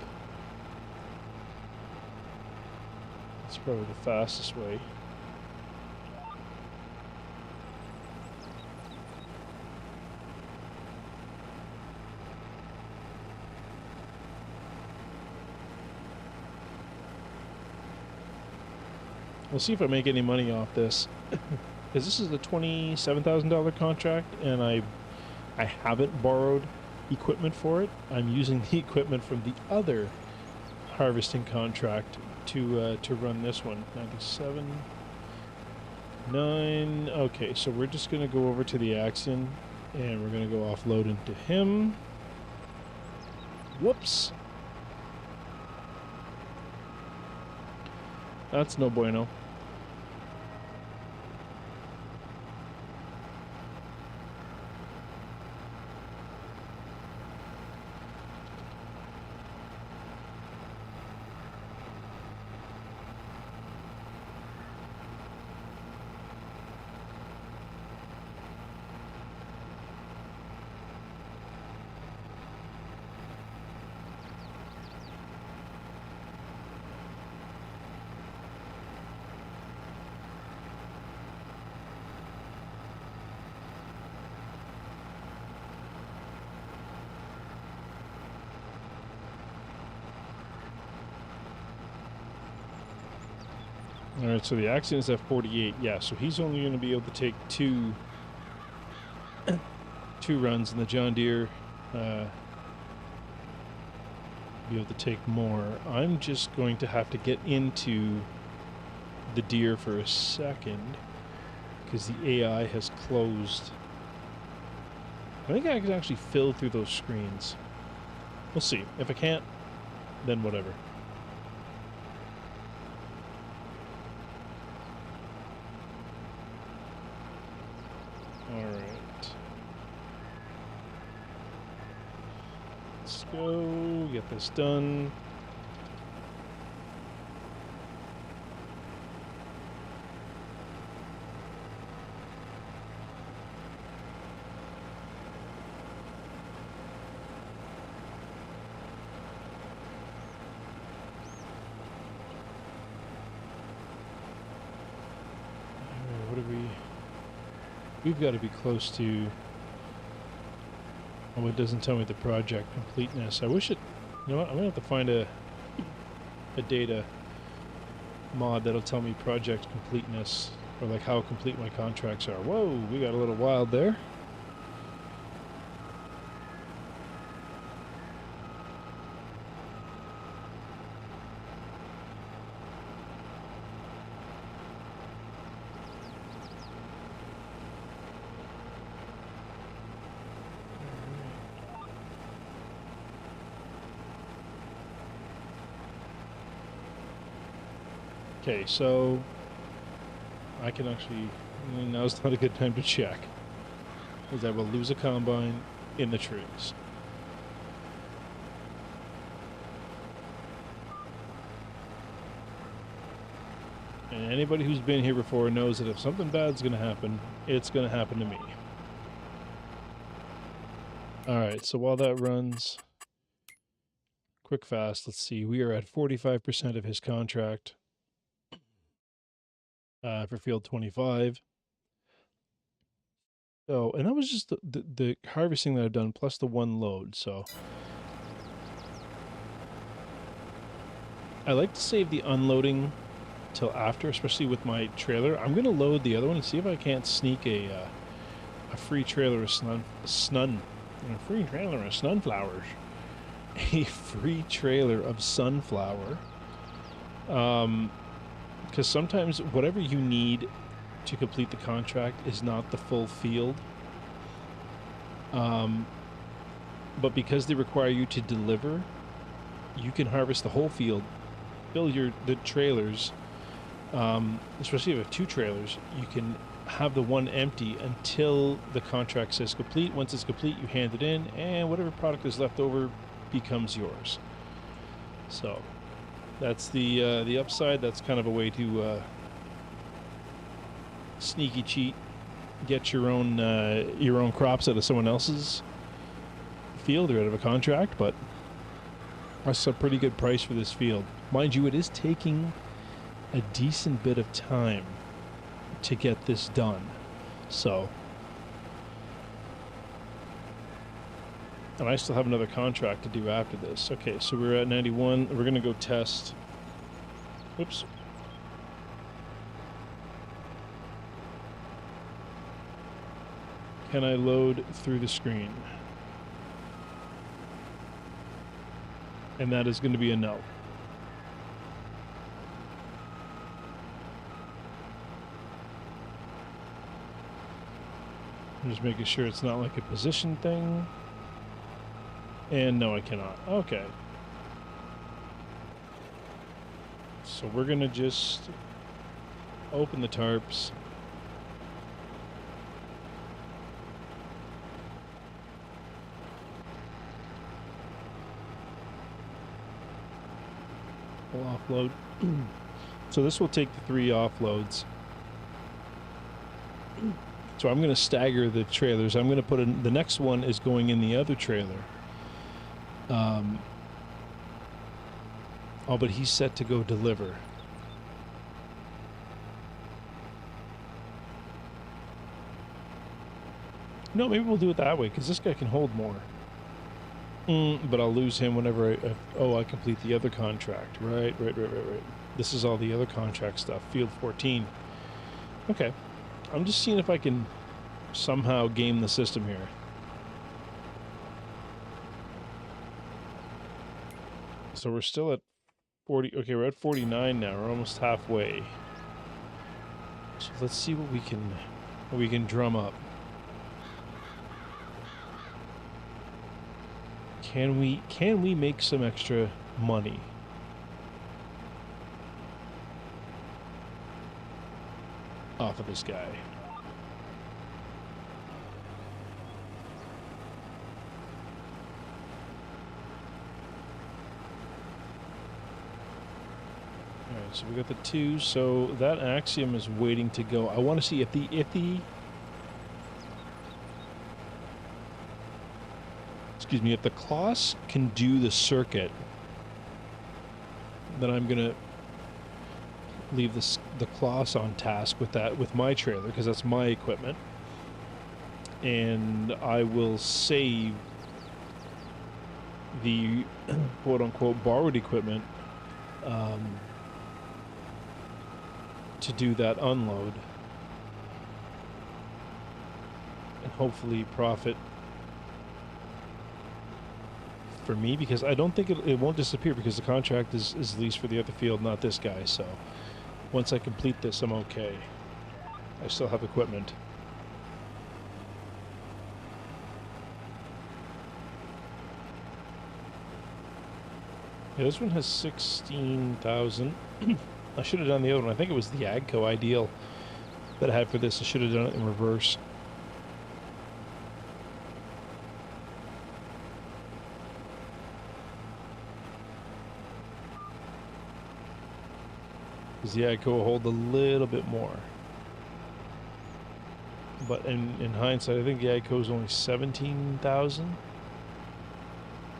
It's probably the fastest way. We'll see if I make any money off this. Because this is the $27,000 contract, and I haven't borrowed equipment for it. I'm using the equipment from the other harvesting contract to run this one. 97, 9. Okay, so we're just gonna go over to the Axion, and we're gonna go offload into him. Whoops. That's no bueno. All right, so the Axion's at 48. Yeah, so he's only going to be able to take two runs, and the John Deere be able to take more. I'm just going to have to get into the Deere for a second because the AI has closed. I think I can actually fill through those screens. We'll see. If I can't, then whatever. Alright. Let's go get this done. We've got to be close to... Oh, it doesn't tell me the project completeness. I wish it... You know what? I'm going to have to find a data mod that'll tell me project completeness, or like how complete my contracts are. Whoa, we got a little wild there. Okay, so I can actually, now's not a good time to check, because I will lose a combine in the trees. And anybody who's been here before knows that if something bad's going to happen, it's going to happen to me. Alright, so while that runs, quick fast, let's see, we are at 45% of his contract. For field 25. So, and that was just the harvesting that I've done plus the one load. So I like to save the unloading till after, especially with my trailer. I'm gonna load the other one and see if I can't sneak a free trailer of snunflowers. A free trailer of sunflower. Because sometimes whatever you need to complete the contract is not the full field. But because they require you to deliver, you can harvest the whole field, fill the trailers, especially if you have 2 trailers, you can have the one empty until the contract says complete. Once it's complete, you hand it in, and whatever product is left over becomes yours. So that's the upside. That's kind of a way to sneaky cheat, get your own crops out of someone else's field or out of a contract. But that's a pretty good price for this field, mind you. It is taking a decent bit of time to get this done. So, and I still have another contract to do after this. Okay, so we're at 91. We're going to go test. Oops. Can I load through the screen? And that is going to be a no. I'm just making sure it's not like a position thing. And no, I cannot. Okay. So we're going to just open the tarps. We'll offload. So this will take the 3 offloads. So I'm going to stagger the trailers. I'm going to put in, the next one is going in the other trailer. Oh, but he's set to go deliver. No, maybe we'll do it that way, because this guy can hold more. But I'll lose him whenever I complete the other contract. Right. This is all the other contract stuff. Field 14. Okay. I'm just seeing if I can somehow game the system here. So we're still at 40. Okay, we're at 49 now. We're almost halfway. So let's see what we can drum up. Can we make some extra money? Off of this guy. Alright, so we got the 2, so that Axiom is waiting to go. I want to see if the if the Kloss can do the circuit, then I'm gonna leave the Kloss on task with that, with my trailer, because that's my equipment, and I will save the quote-unquote borrowed equipment to do that unload, and hopefully profit for me, because I don't think it won't disappear, because the contract is leased for the other field, not this guy. So once I complete this, I'm okay. I still have equipment. Yeah, this one has 16,000. I should have done the other one. I think it was the AGCO Ideal that I had for this. I should have done it in reverse. Because the AGCO will hold a little bit more. But in hindsight, I think the AGCO is only 17,000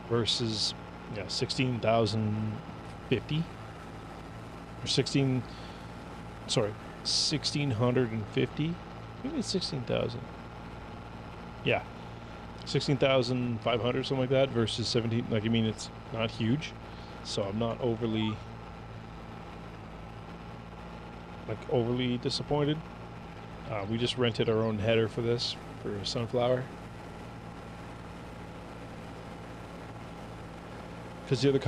versus 16,050 or 1,650. Maybe it's 16,000. Yeah, 16,500, something like that, versus 17. Like, I mean, it's not huge, so I'm not overly disappointed. We just rented our own header for this, for Sunflower, because the other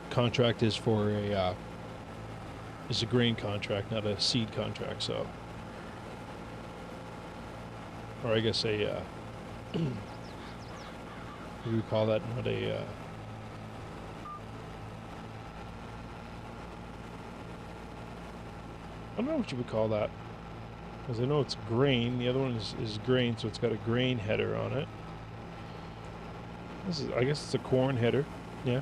contract is for a grain contract, not a seed contract. So, or I guess a what do we call that? Not a I don't know what you would call that, because I know it's grain. The other one is grain, so it's got a grain header on it. This is, I guess it's a corn header. Yeah.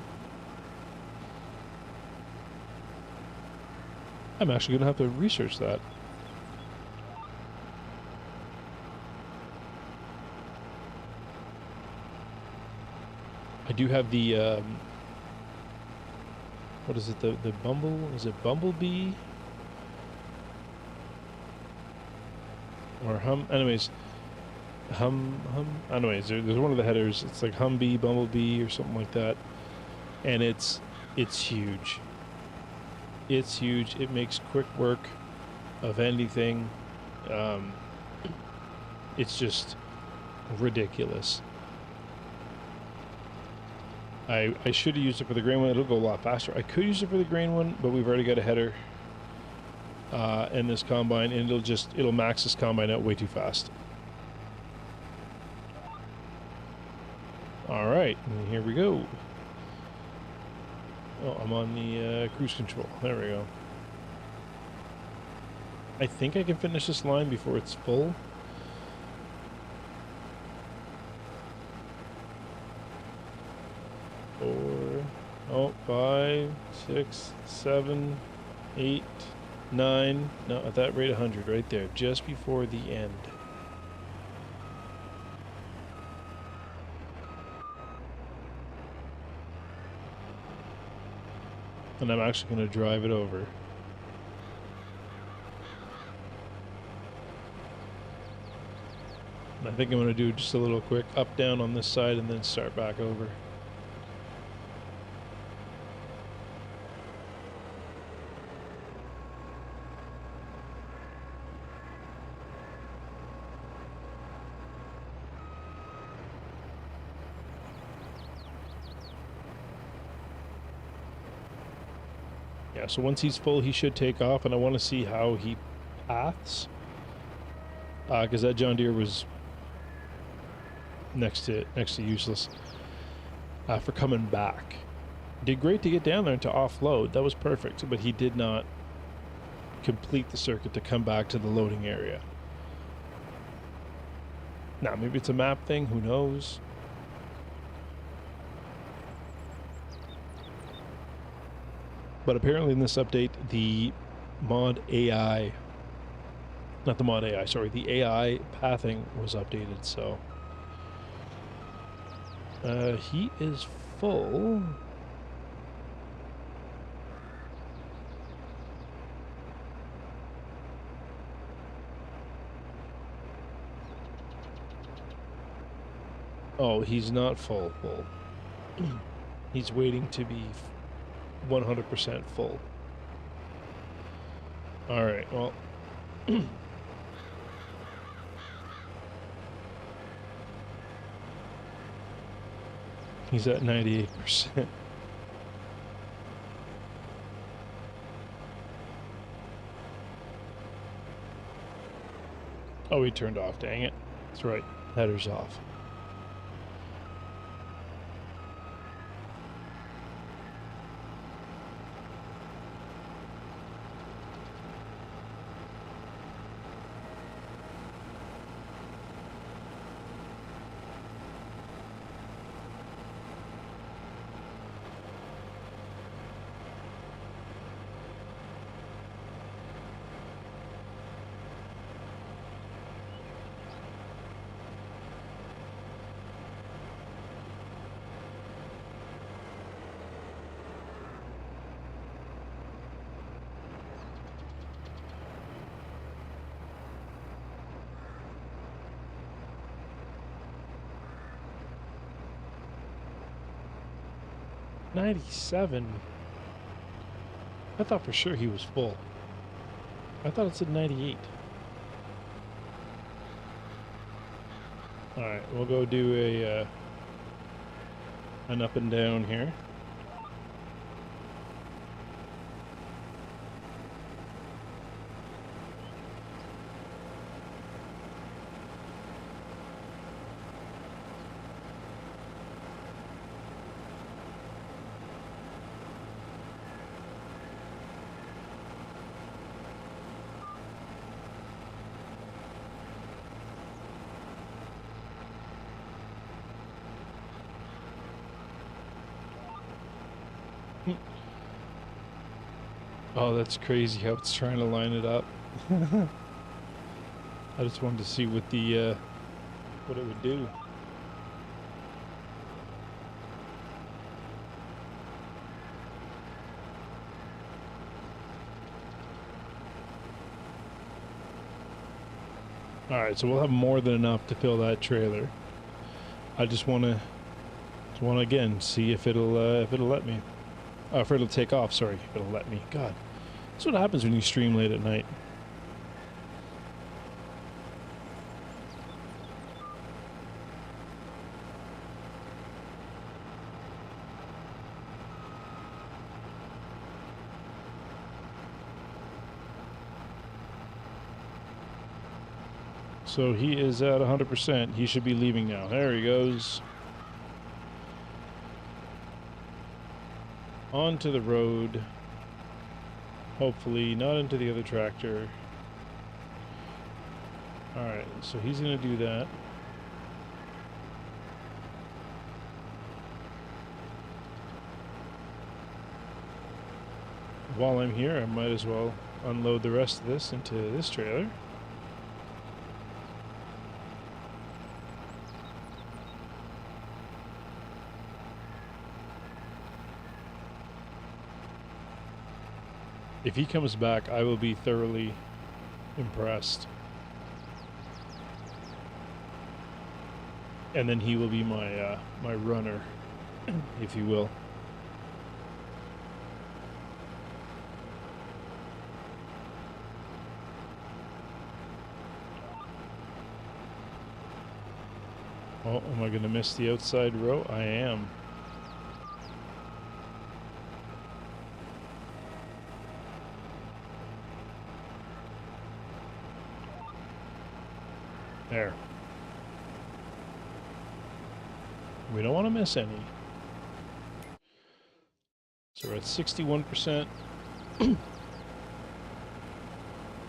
I'm actually gonna have to research that. I do have the what is it? The is it Bumblebee? Or anyways, anyways, there's one of the headers. It's like Humvee, Bumblebee, or something like that, and it's huge. It's huge. It makes quick work of anything. It's just ridiculous. I should have used it for the grain one. It'll go a lot faster. I could use it for the grain one, but we've already got a header in this combine, and it'll max this combine out way too fast. All right, and here we go. Oh, I'm on the cruise control. There we go. I think I can finish this line before it's full. Oh, 5, 6, 7, 8, 9. No, at that rate, 100 right there, just before the end. And I'm actually going to drive it over. And I think I'm going to do just a little quick up down on this side and then start back over. Yeah, so once he's full, he should take off, and I want to see how he paths. Because that John Deere was next to useless for coming back. Did great to get down there and to offload. That was perfect, but he did not complete the circuit to come back to the loading area. Now, maybe it's a map thing, who knows? But apparently in this update, the mod AI, not the mod AI, sorry, the AI pathing was updated, so. He is full. Oh, he's not full. He's waiting to be 100% full. All right, well. He's at 98%. Oh, he turned off, dang it. That's right, header's off. $97. I thought for sure he was full. I thought it said 98. All right, we'll go do a an up and down here. Oh, that's crazy how it's trying to line it up. I just wanted to see what the what it would do. All right, so we'll have more than enough to fill that trailer. I just want to again see if it'll let me. If it'll take off, sorry, if it'll let me. God, that's what happens when you stream late at night. So he is at 100%. He should be leaving now. There he goes. Onto the road. Hopefully not into the other tractor. Alright, so he's going to do that. While I'm here, I might as well unload the rest of this into this trailer. If he comes back, I will be thoroughly impressed. And then he will be my my runner, if you will. Oh, am I going to miss the outside row? I am. There. We don't want to miss any. So we're at 61%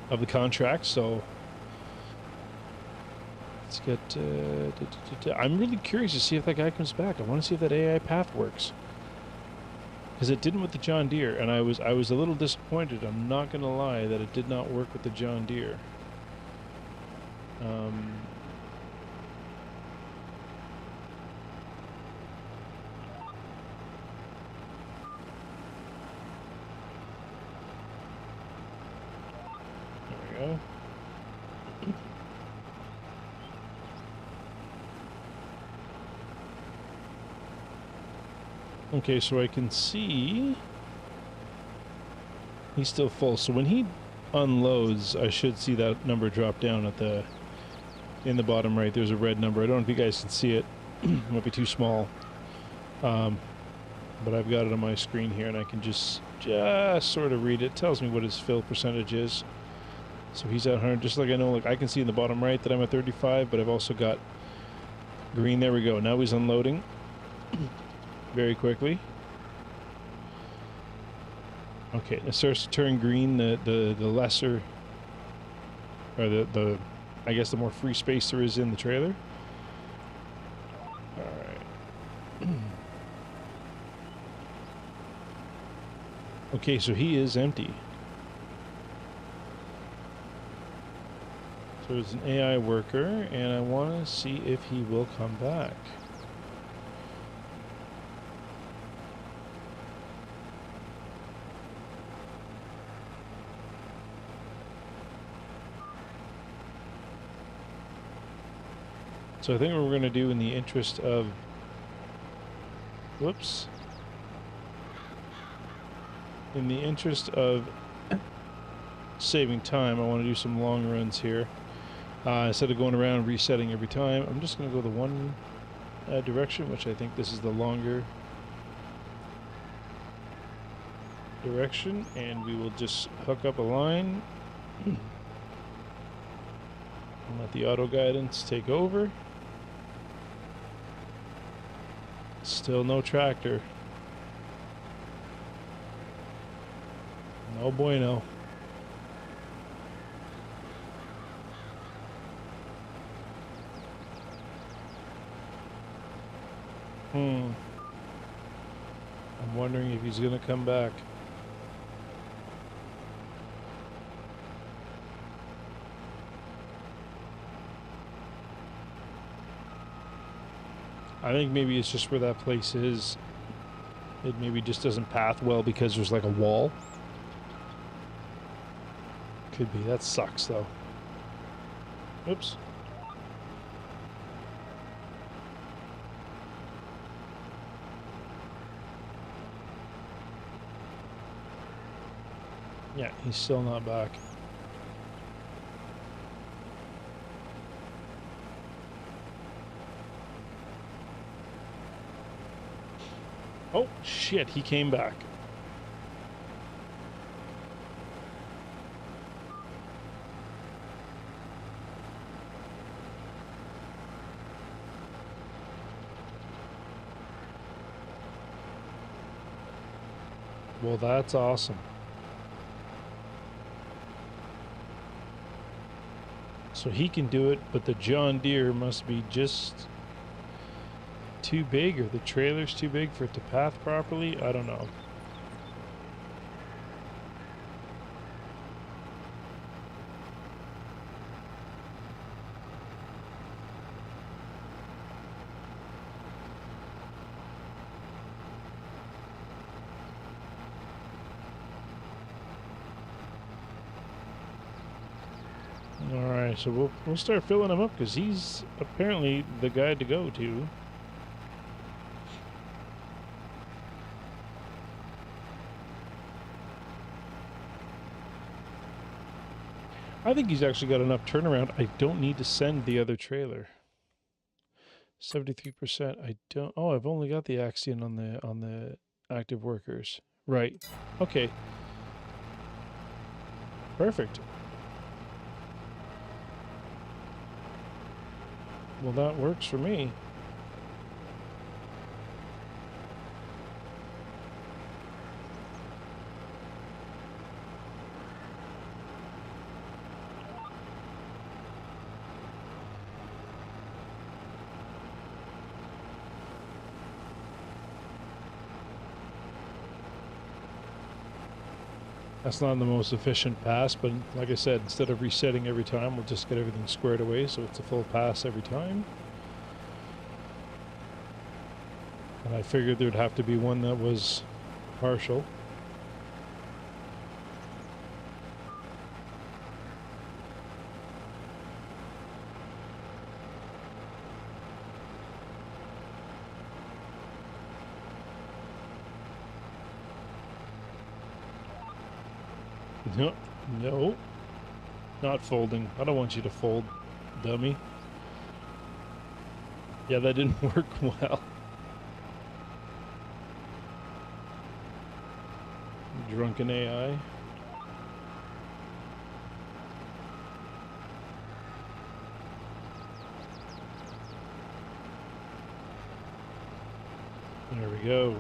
of the contract, so let's get... I'm really curious to see if that guy comes back. I want to see if that AI path works. Because it didn't with the John Deere, and I was a little disappointed, I'm not going to lie, that it did not work with the John Deere. There we go. Okay, so I can see he's still full. So when he unloads, I should see that number drop down at the in the bottom right. There's a red number. I don't know if you guys can see it. It might be too small, but I've got it on my screen here, and I can just sort of read it. It tells me what his fill percentage is. So he's at 100. Just like I know, like I can see in the bottom right that I'm at 35, but I've also got green. There we go. Now he's unloading very quickly. Okay, it starts to turn green the lesser, or the I guess the more free space there is in the trailer. Alright. Okay, so he is empty. So it's an AI worker, and I want to see if he will come back. So I think what we're going to do in the interest of... Whoops. In the interest of saving time, I want to do some long runs here. Instead of going around resetting every time, I'm just going to go the one direction, which I think this is the longer direction, and we will just hook up a line and let the auto guidance take over. Still no tractor. No bueno. I'm wondering if he's gonna come back. I think maybe it's just where that place is. It maybe just doesn't path well because there's like a wall. Could be. That sucks though. Oops. Yeah, he's still not back. Oh, shit, he came back. Well, that's awesome. So he can do it, but the John Deere must be just too big, or the trailer's too big for it to path properly. I don't know. All right, so we'll start filling him up because he's apparently the guy to go to. I think he's actually got enough turnaround. I don't need to send the other trailer. 73%. I don't. Oh, I've only got the Axion on the active workers. Right. Okay. Perfect. Well, that works for me. That's not the most efficient pass, but like I said, instead of resetting every time, we'll just get everything squared away so it's a full pass every time. And I figured there'd have to be one that was partial. No, no, not folding. I don't want you to fold, dummy. Yeah, that didn't work well. Drunken AI. There we go.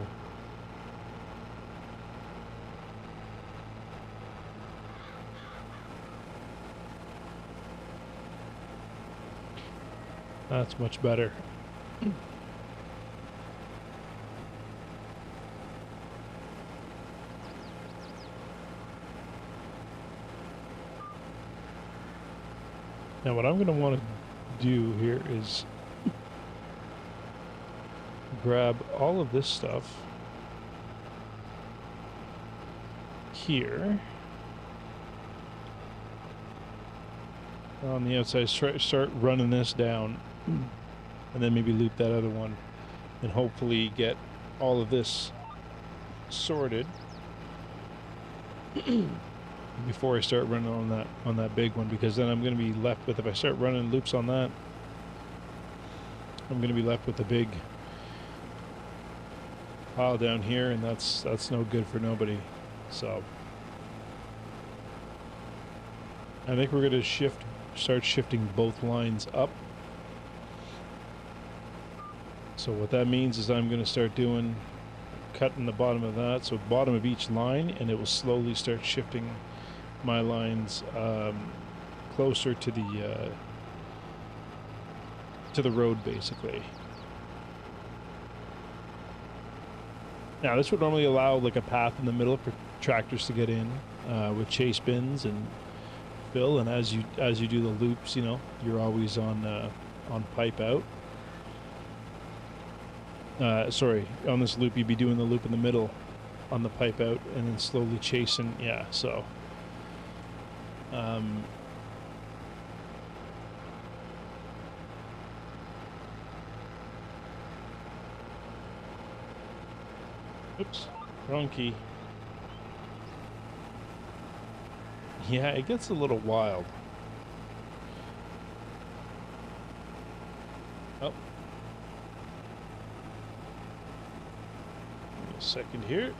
That's much better. Now what I'm going to want to do here is grab all of this stuff here on the outside, start running this down, and then maybe loop that other one, and hopefully get all of this sorted before I start running on that big one, because then I'm going to be left with, if I start running loops on that, I'm going to be left with a big pile down here, and that's no good for nobody. So I think we're going to start shifting both lines up. So what that means is I'm going to start cutting the bottom of that, so bottom of each line, and it will slowly start shifting my lines closer to the road, basically. Now this would normally allow like a path in the middle for tractors to get in with chase bins and fill, and as you do the loops, you know, you're always on pipe out. Sorry, on this loop you'd be doing the loop in the middle on the pipe out and then slowly chasing. Yeah, so oops, wrong key. Yeah, it gets a little wild. Oh, give me a second here.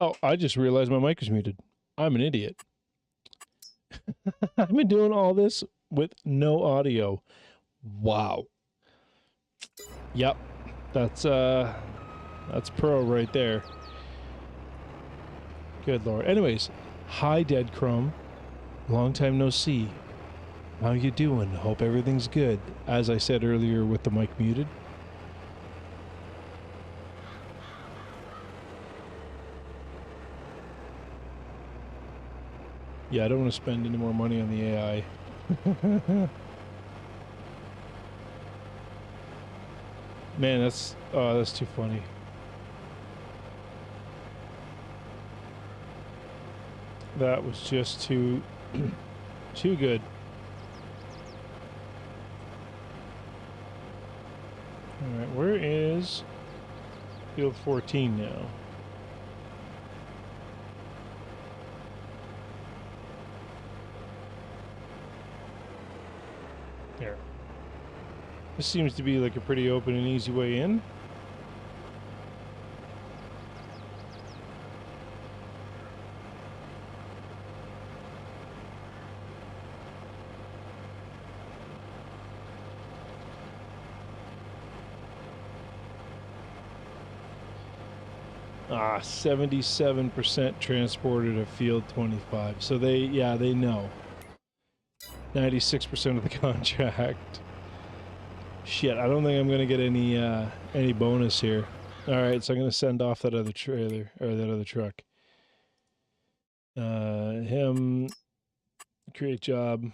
Oh, I just realized my mic was muted. I'm an idiot. I've been doing all this with no audio. Wow. Yep. That's pro right there. Good Lord. Anyways, hi Dead Chrome. Long time no see. How you doing? Hope everything's good. As I said earlier with the mic muted. Yeah, I don't want to spend any more money on the AI. Man, that's too funny. That was just too too good. All right, where is field 14 now? There. This seems to be like a pretty open and easy way in. Ah, 77% transported at field 25. So they know. 96% of the contract. Shit, I don't think I'm gonna get any bonus here. All right, so I'm gonna send off that other trailer or that other truck. Him create job.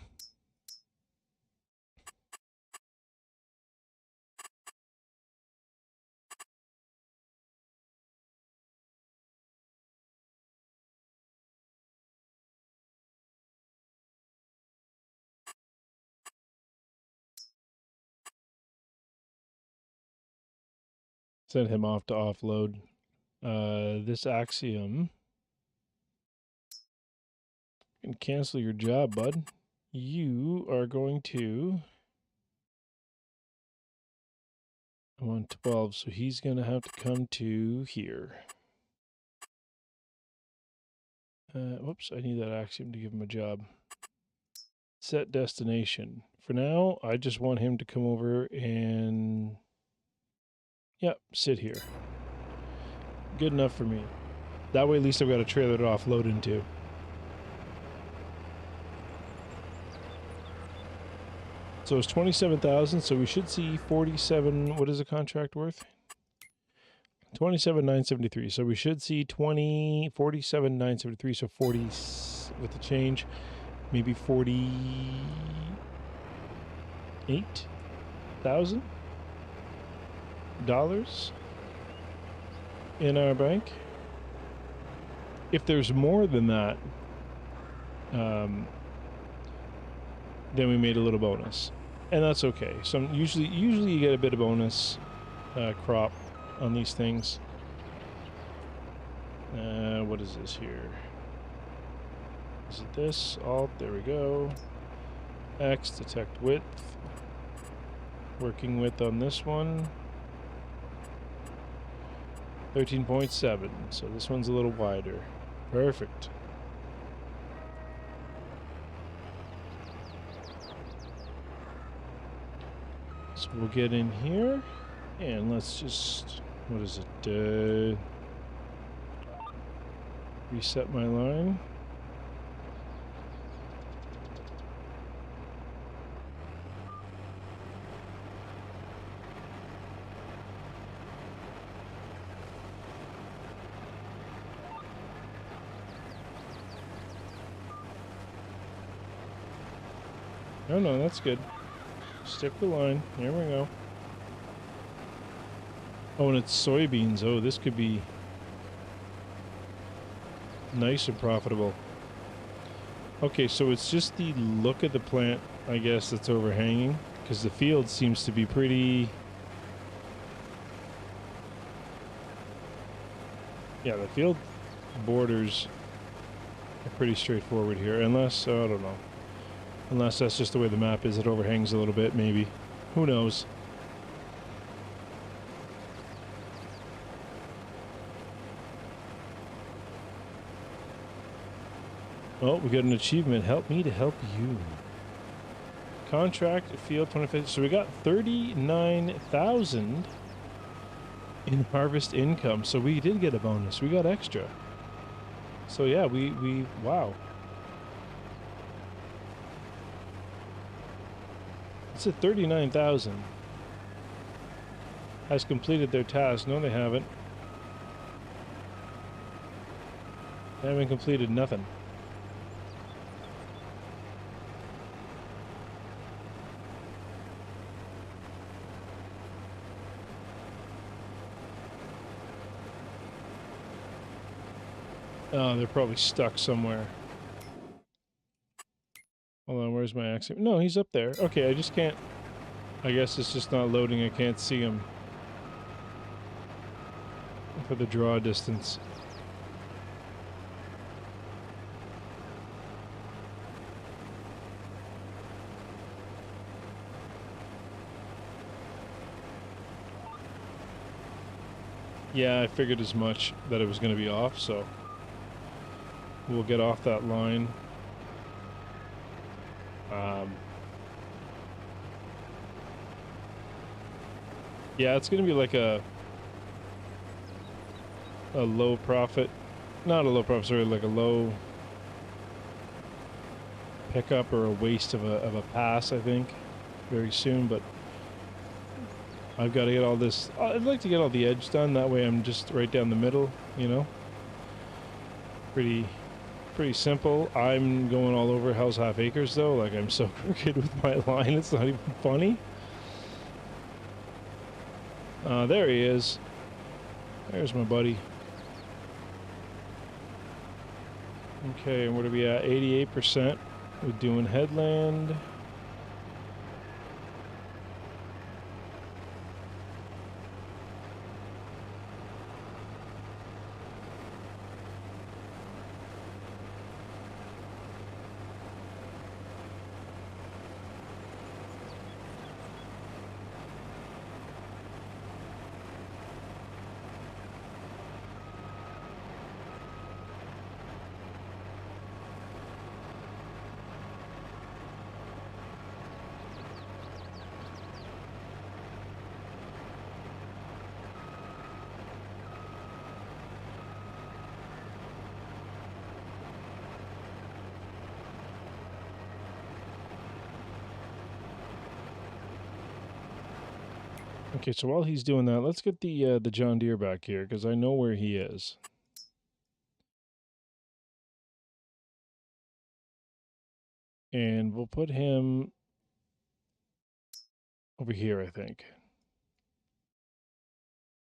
Send him off to offload. This Axiom. You can cancel your job, bud. You are going to... I'm on 12, so he's going to have to come to here. Whoops, I need that Axiom to give him a job. Set destination. For now, I just want him to come over and... Yep, sit here. Good enough for me. That way at least I've got a trailer to offload into. So it's 27,000, so we should see 47, what is the contract worth? 27,973. So we should see 47,973, so 40 with the change, maybe $48,000 in our bank. If there's more than that, then we made a little bonus, and that's okay. So usually you get a bit of bonus crop on these things. What is this here? Is it this? Alt, there we go. X, detect width. Working width on this one. 13.7, so this one's a little wider. Perfect. So we'll get in here, and let's just, what is it, reset my line. No, that's good. Stick the line. Here we go. Oh, and it's soybeans. Oh, this could be nice and profitable. Okay, so it's just the look of the plant, I guess, that's overhanging, because the field seems to be pretty... Yeah, the field borders are pretty straightforward here, unless, I don't know. Unless that's just the way the map is, it overhangs a little bit, maybe. Who knows? Oh, we got an achievement. Help me to help you. Contract field 25. So we got 39,000 in harvest income. So we did get a bonus. We got extra. So yeah, we wow. It's at 39,000. Has completed their task. No, they haven't. They haven't completed nothing. Oh, they're probably stuck somewhere. Hold on, where's my accent? No, he's up there. Okay, I just can't... I guess it's just not loading. I can't see him for the draw distance. Yeah, I figured as much that it was going to be off, so we'll get off that line. Yeah, it's going to be like a low profit, not a low profit, sorry, like a low pickup or a waste of a pass, I think, very soon, but I've got to get all this, I'd like to get all the edge done, that way I'm just right down the middle, you know? Pretty simple. I'm going all over Hell's Half Acres, though, like I'm so crooked with my line, it's not even funny. There he is. There's my buddy. Okay, and what are we at? 88%. We're doing headland. Okay, so while he's doing that, let's get the John Deere back here, because I know where he is. And we'll put him over here, I think.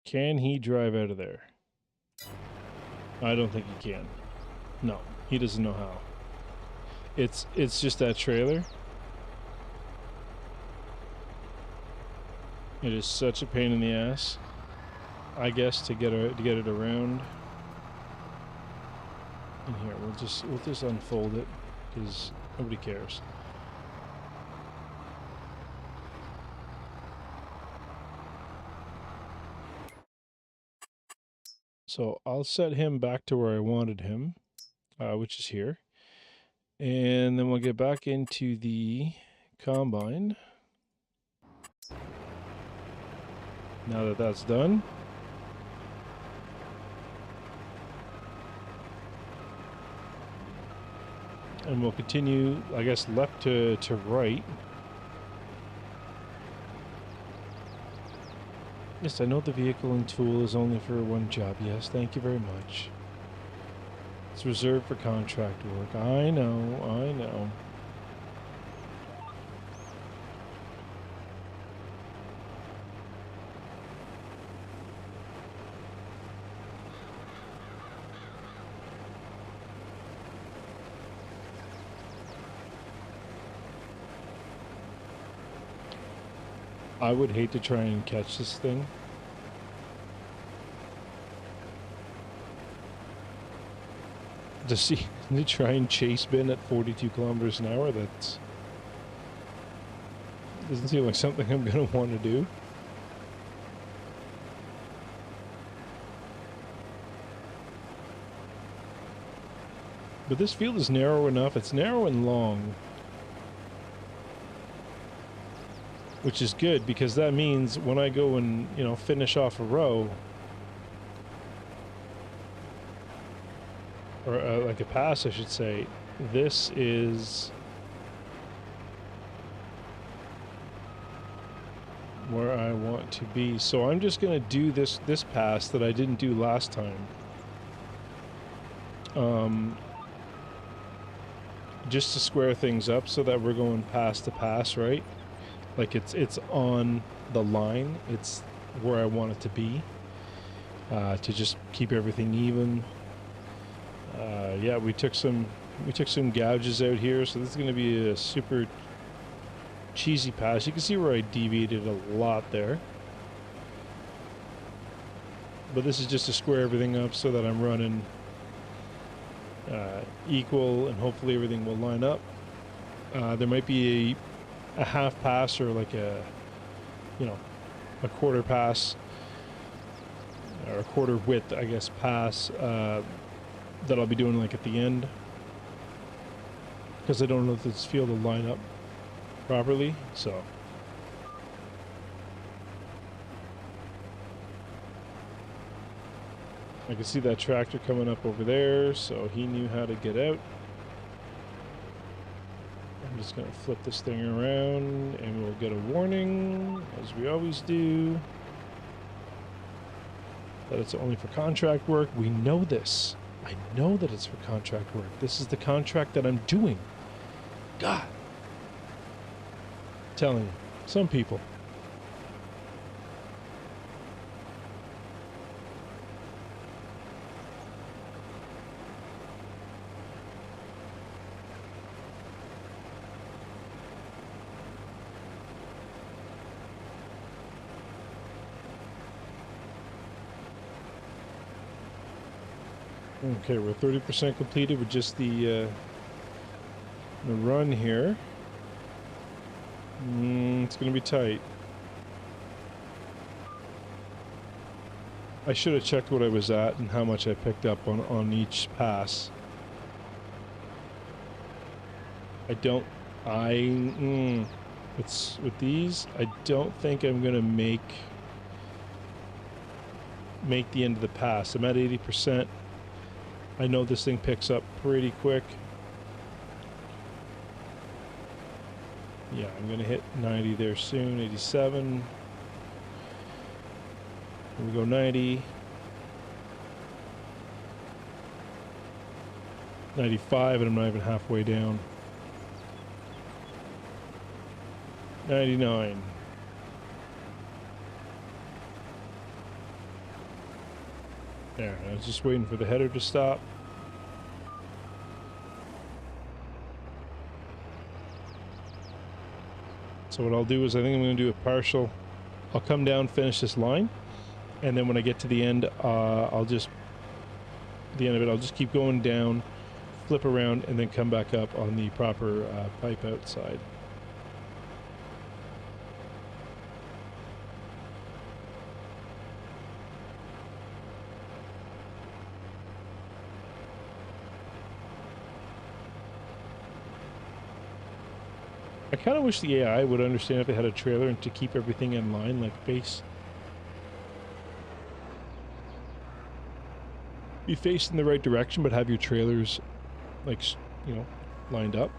Can he drive out of there? I don't think he can. No, he doesn't know how. It's just that trailer. It is such a pain in the ass, I guess, to get it around. And here, we'll just unfold it, because nobody cares. So I'll set him back to where I wanted him, which is here. And then we'll get back into the combine. Now that that's done. And we'll continue, I guess, left to right. Yes, I know the vehicle and tool is only for one job. Yes, thank you very much. It's reserved for contract work. I know. I would hate to try and catch this thing. To try and chase Ben at 42 kilometers an hour, that doesn't seem like something I'm going to want to do. But this field is narrow enough. It's narrow and long. Which is good, because that means when I go and, you know, finish off a row, or like a pass, I should say, this is where I want to be. So I'm just going to do this pass that I didn't do last time. Just to square things up so that we're going pass to pass, right? Like it's on the line. It's where I want it to be, to just keep everything even. Yeah, we took some gouges out here, so this is going to be a super cheesy pass. You can see where I deviated a lot there, but this is just to square everything up so that I'm running equal, and hopefully everything will line up. There might be a half pass, or like a, you know, a quarter pass, or a quarter width, I guess, pass that I'll be doing like at the end, because I don't know if this field will line up properly. So I can see that tractor coming up over there, so he knew how to get out. I'm just going to flip this thing around, and we'll get a warning, as we always do, that it's only for contract work. We know this. I know that it's for contract work. This is the contract that I'm doing. God. I'm telling you, some people. Okay, we're 30% completed with just the run here. It's going to be tight. I should have checked what I was at and how much I picked up on each pass. It's with these, I don't think I'm going to make the end of the pass. I'm at 80%. I know this thing picks up pretty quick. Yeah, I'm going to hit 90 there soon, 87. Here we go, 90. 95, and I'm not even halfway down. 99. There, I was just waiting for the header to stop. So what I'll do is, I think I'm going to do a partial. I'll come down, finish this line, and then when I get to the end, I'll just keep going down, flip around, and then come back up on the proper pipe outside. I kind of wish the AI would understand if they had a trailer and to keep everything in line, like base. Be facing the right direction, but have your trailers, like, you know, lined up.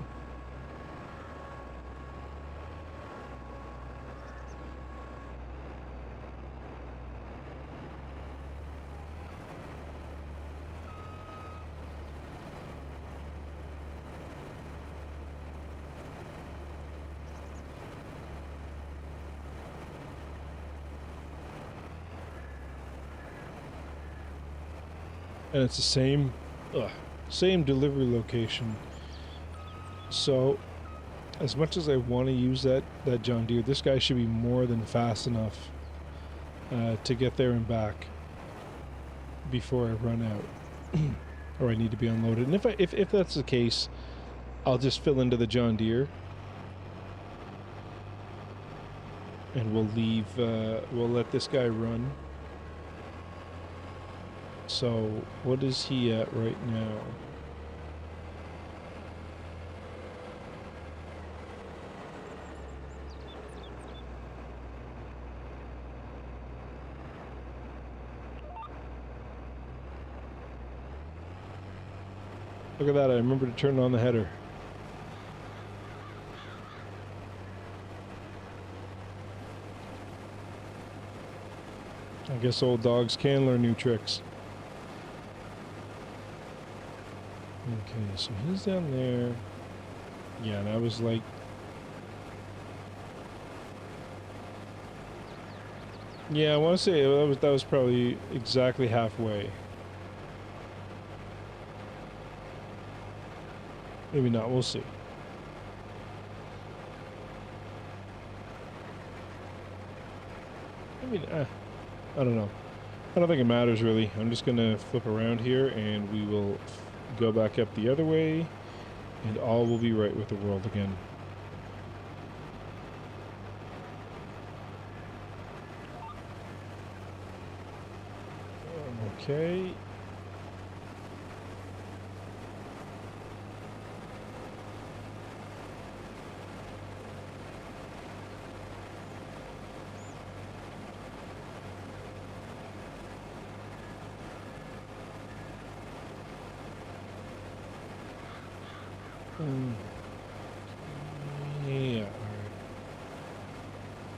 And it's the same delivery location. So as much as I want to use that John Deere, this guy should be more than fast enough to get there and back before I run out or I need to be unloaded. And if that's the case, I'll just fill into the John Deere and we'll let this guy run. So what is he at right now? Look at that, I remember to turn on the header. I guess old dogs can learn new tricks. Okay, so he's down there. Yeah, that was like... Yeah, I want to say that was probably exactly halfway. Maybe not, we'll see. I mean, I don't know. I don't think it matters really. I'm just gonna flip around here and we will go back up the other way and all will be right with the world again. Okay. Yeah, alright.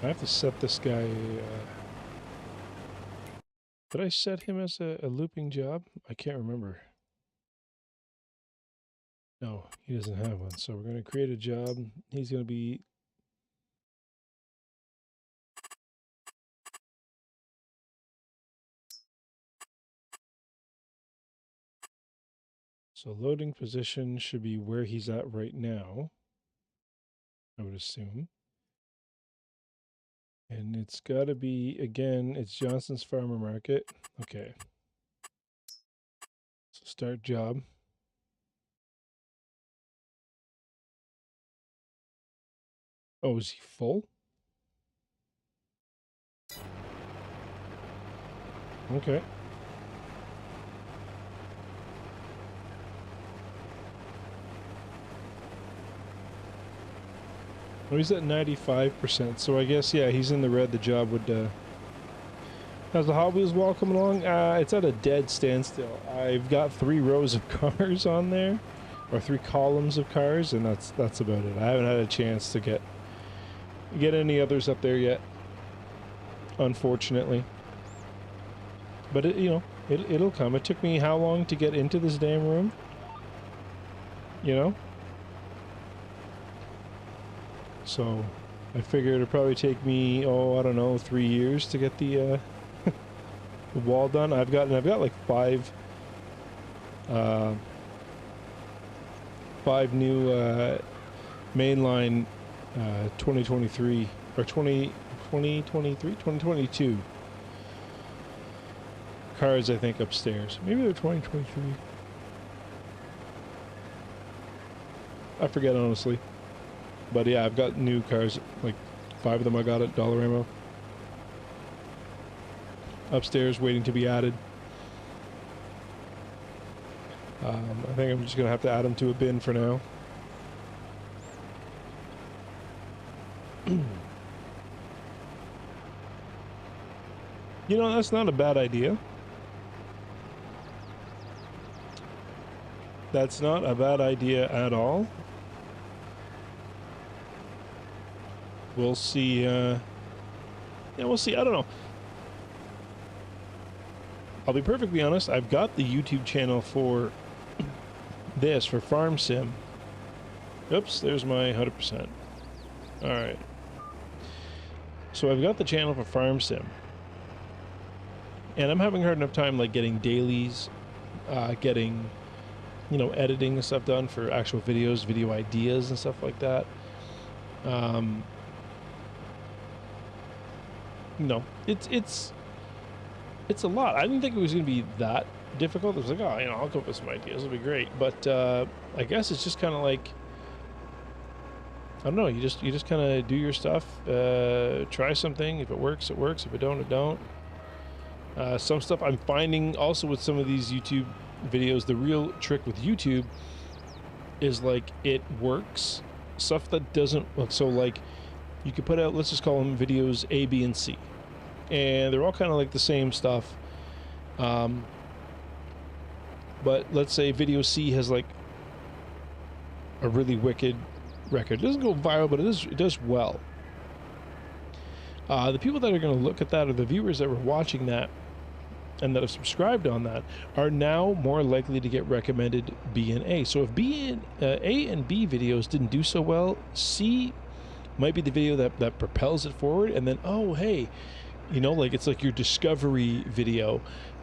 I have to set this guy... Did I set him as a looping job? I can't remember. No, he doesn't have one. So we're going to create a job. He's going to be... So loading position should be where he's at right now, I would assume. And it's got to be, again, it's Johnson's Farmer Market. Okay. So start job. Oh, is he full? Okay. Oh, he's at 95%, so I guess, yeah, he's in the red. The job would, how's the Hot Wheels wall coming along? It's at a dead standstill. I've got 3 rows of cars on there, or 3 columns of cars, and that's about it. I haven't had a chance to get any others up there yet, unfortunately. But it, you know, it'll come. It took me how long to get into this damn room? You know? So I figured it'd probably take me, oh, I don't know, 3 years to get the the wall done. I've got like 5 new mainline 2023 or 2022 cars, I think, upstairs. Maybe they're 2023. I forget, honestly. But yeah, I've got new cars, like 5 of them I got at Dollarama. Upstairs, waiting to be added. I think I'm just going to have to add them to a bin for now. You know, that's not a bad idea. That's not a bad idea at all. We'll see, yeah, we'll see. I don't know. I'll be perfectly honest, I've got the YouTube channel for this, for Farm Sim. Oops, there's my 100%. Alright. So I've got the channel for Farm Sim. And I'm having a hard enough time, like, getting dailies, getting, you know, editing and stuff done for actual videos, video ideas and stuff like that. You know, it's a lot. I didn't think it was going to be that difficult. It was like, oh, you know, I'll come up with some ideas. It'll be great. But I guess it's just kind of like, I don't know. You just kind of do your stuff. Try something. If it works, it works. If it don't, it don't. Some stuff I'm finding also with some of these YouTube videos, the real trick with YouTube is, like, it works. Stuff that doesn't, so like you could put out, let's just call them videos A, B, and C. And they're all kind of like the same stuff. But let's say video C has like a really wicked record. It doesn't go viral, but it does well. The people that are going to look at that, or the viewers that were watching that and that have subscribed on that, are now more likely to get recommended B and A. So if A and B videos didn't do so well, C might be the video that propels it forward. And then, oh, hey, you know, like it's like your discovery video,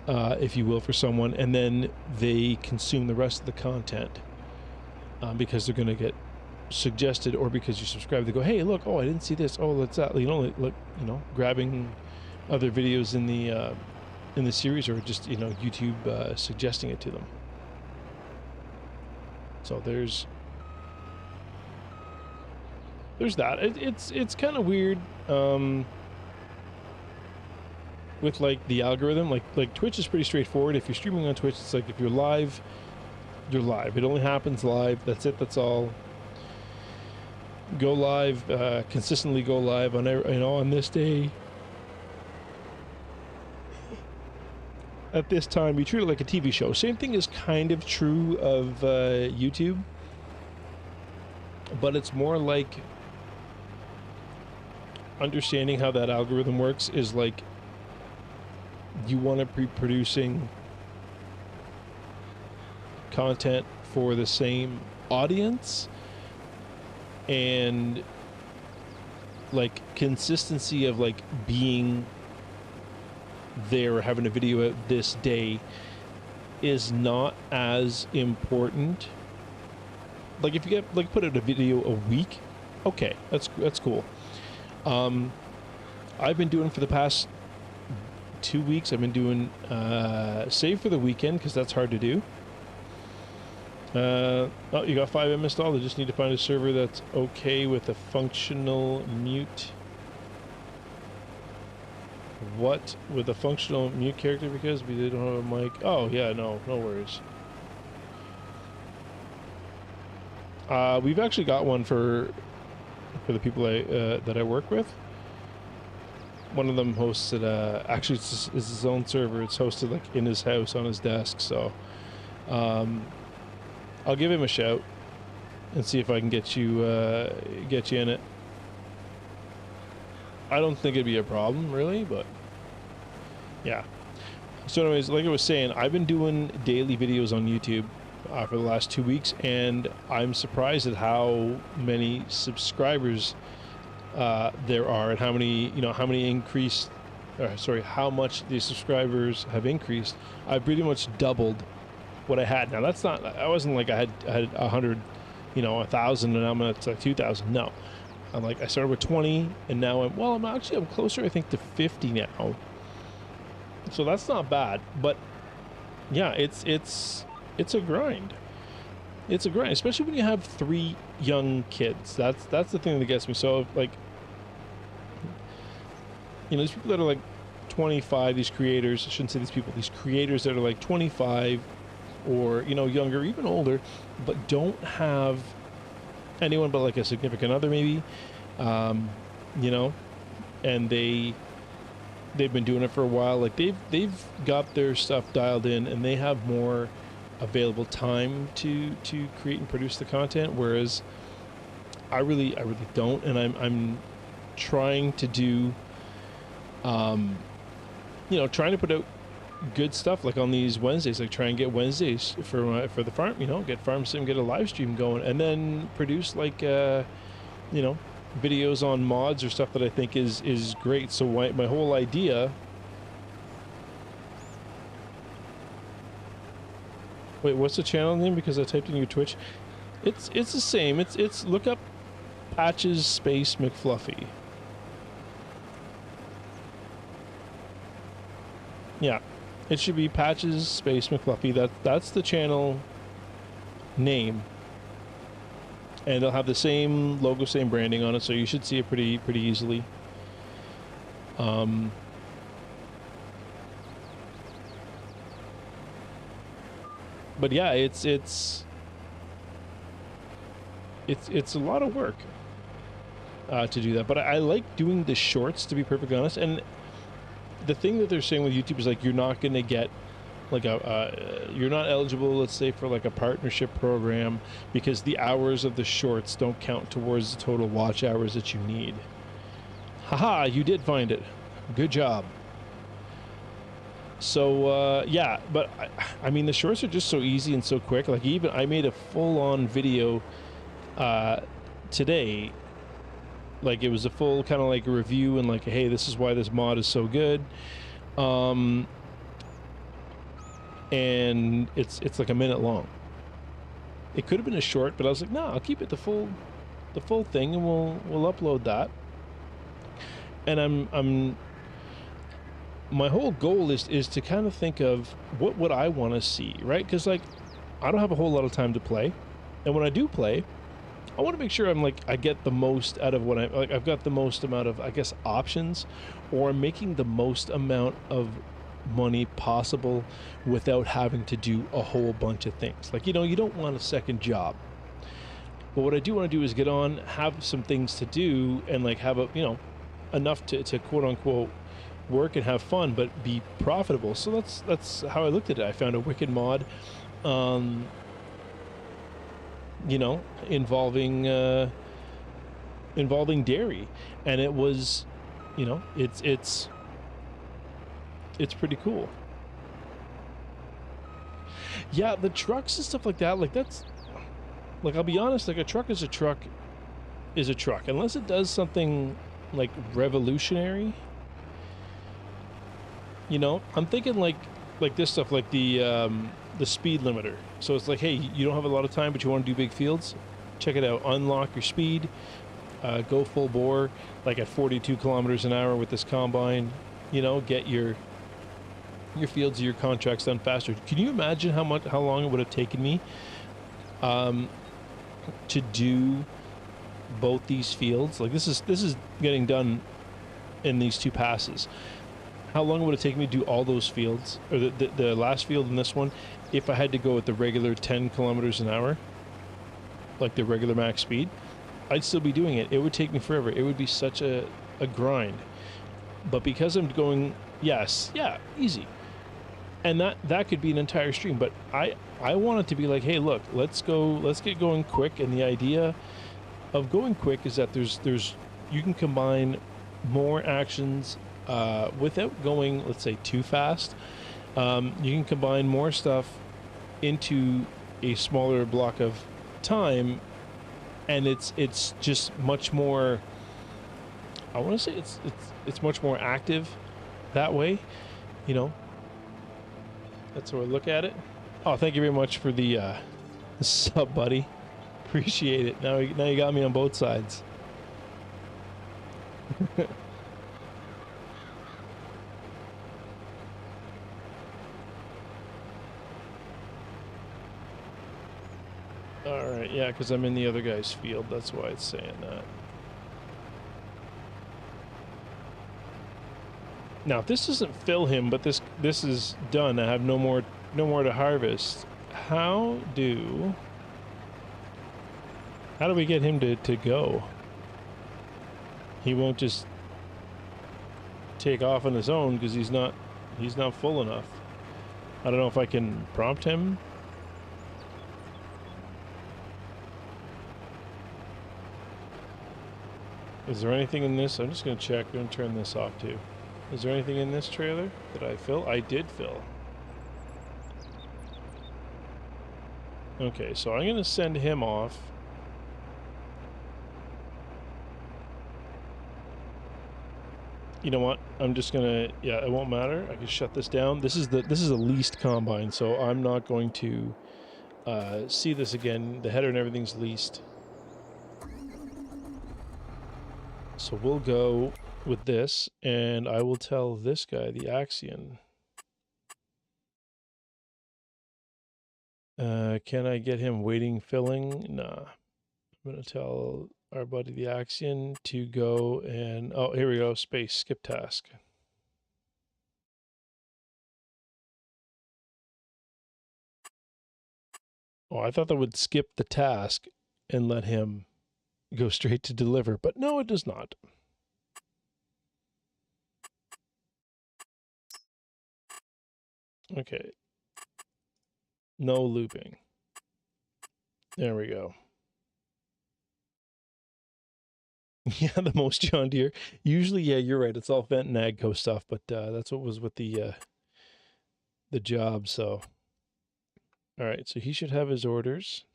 if you will, for someone, and then they consume the rest of the content because they're going to get suggested, or because you subscribe, they go, hey, look, oh, I didn't see this, oh, let's that, you know, like, you know, grabbing other videos in the series, or just, you know, YouTube suggesting it to them. So there's that. It's kind of weird with like the algorithm. Like Twitch is pretty straightforward. If you're streaming on Twitch, it's like if you're live, you're live. It only happens live. That's it. That's all. Go live, consistently go live on, you know, on this day, at this time. You treat it like a TV show. Same thing is kind of true of YouTube, but it's more like understanding how that algorithm works is like you want to be producing content for the same audience, and like consistency of like being there or having a video out this day is not as important. Like if you get like put out a video a week, okay, that's cool. I've been doing for the past 2 weeks, I've been doing save for the weekend, because that's hard to do. Oh, you got FiveM installed. I just need to find a server that's okay with a functional mute. What? With a functional mute character, because we don't have a mic. Oh yeah, no worries. We've actually got one for the people that I work with. One of them hosts it. Actually, it's his own server. It's hosted like in his house on his desk. So, I'll give him a shout and see if I can get you in it. I don't think it'd be a problem, really, but yeah. So anyways, like I was saying, I've been doing daily videos on YouTube for the last 2 weeks, and I'm surprised at how many subscribers there are, and how many, you know, how much the subscribers have increased. I've pretty much doubled what I had. Now that's not, I wasn't like I had 100, you know, 1,000, and I'm at like 2,000. No, I'm like, I started with 20, and now I'm closer, I think, to 50 now. So that's not bad, but yeah, it's a grind. It's a grind, especially when you have 3 young kids. That's the thing that gets me. So like, you know, these people that are like 25, these creators, I shouldn't say these people, these creators that are like 25 or, you know, younger, even older, but don't have anyone but like a significant other maybe, you know, and they've been doing it for a while. Like they've got their stuff dialed in, and they have more available time to create and produce the content, whereas I really don't. And I'm trying to do, you know, trying to put out good stuff like on these Wednesdays, like try and get Wednesdays for the farm, you know, get Farm Sim, get a live stream going, and then produce like you know, videos on mods or stuff that I think is great. So my whole idea. Wait, what's the channel name? Because I typed in your Twitch. It's the same. It's look up Patches Space McFluffy. Yeah, it should be Patches Space McFluffy. That's the channel name, and it'll have the same logo, same branding on it, so you should see it pretty easily. But yeah, it's a lot of work to do that. But I like doing the shorts, to be perfectly honest. And the thing that they're saying with YouTube is like, you're not going to get like you're not eligible, let's say, for like a partnership program because the hours of the shorts don't count towards the total watch hours that you need. Haha, you did find it. Good job. So yeah, but I mean the shorts are just so easy and so quick. Like even I made a full-on video today. Like it was a full kind of like review and like, hey, this is why this mod is so good. And it's like a minute long. It could have been a short, but I was like, no, I'll keep it the full thing, and we'll upload that. And I'm my whole goal is to kind of think of what would I want to see, right? Because like I don't have a whole lot of time to play, and when I do play, I want to make sure I'm like I get the most out of what I like. I've got the most amount of, I guess, options, or I'm making the most amount of money possible without having to do a whole bunch of things. Like, you know, you don't want a second job, but what I do want to do is get on, have some things to do, and like have a, you know, enough to quote unquote work and have fun but be profitable. So that's how I looked at it. I found a wicked mod, you know, involving dairy, and it was, you know, it's pretty cool. Yeah, the trucks and stuff like that, like that's like, I'll be honest, like a truck is a truck is a truck unless it does something like revolutionary. You know, I'm thinking like this stuff, like the speed limiter. So it's like, hey, you don't have a lot of time but you want to do big fields, check it out. Unlock your speed, go full bore like at 42 kilometers an hour with this combine, you know, get your fields, your contracts done faster. Can you imagine how long it would have taken me to do both these fields? Like this is getting done in these two passes. How long would it take me to do all those fields, or the last field in this one, if I had to go at the regular 10 kilometers an hour, like the regular max speed? I'd still be doing it. It would take me forever. It would be such a grind. But because I'm going, yes, yeah, easy. And that could be an entire stream. But I want it to be like, hey, look, let's get going quick. And the idea of going quick is that there's you can combine more actions without going, let's say, too fast. You can combine more stuff into a smaller block of time, and it's just much more, I want to say it's much more active that way, you know. That's how I look at it. Oh, thank you very much for the sub, buddy. Appreciate it. Now you got me on both sides. Alright, yeah, because I'm in the other guy's field. That's why it's saying that. Now, if this doesn't fill him, but this is done, I have no more to harvest. How do we get him to go? He won't just take off on his own because he's not full enough. I don't know if I can prompt him. Is there anything in this? I'm just going to check. I'm going to turn this off too. Is there anything in this trailer that I fill? I did fill. Okay, so I'm going to send him off. You know what? I'm just going to, yeah, it won't matter. I can shut this down. This is the leased combine, so I'm not going to see this again. The header and everything's leased. So we'll go with this, and I will tell this guy, the Axion. Can I get him waiting filling? Nah. I'm going to tell our buddy, the Axion, to go and... Oh, here we go. Space. Skip task. Oh, I thought that would skip the task and let him go straight to deliver, but no, it does not. Okay, No looping. There we go. Yeah, the most John Deere. Usually, yeah, you're right. It's all Vent and Agco stuff, but that's what was with the job. So, all right. So he should have his orders.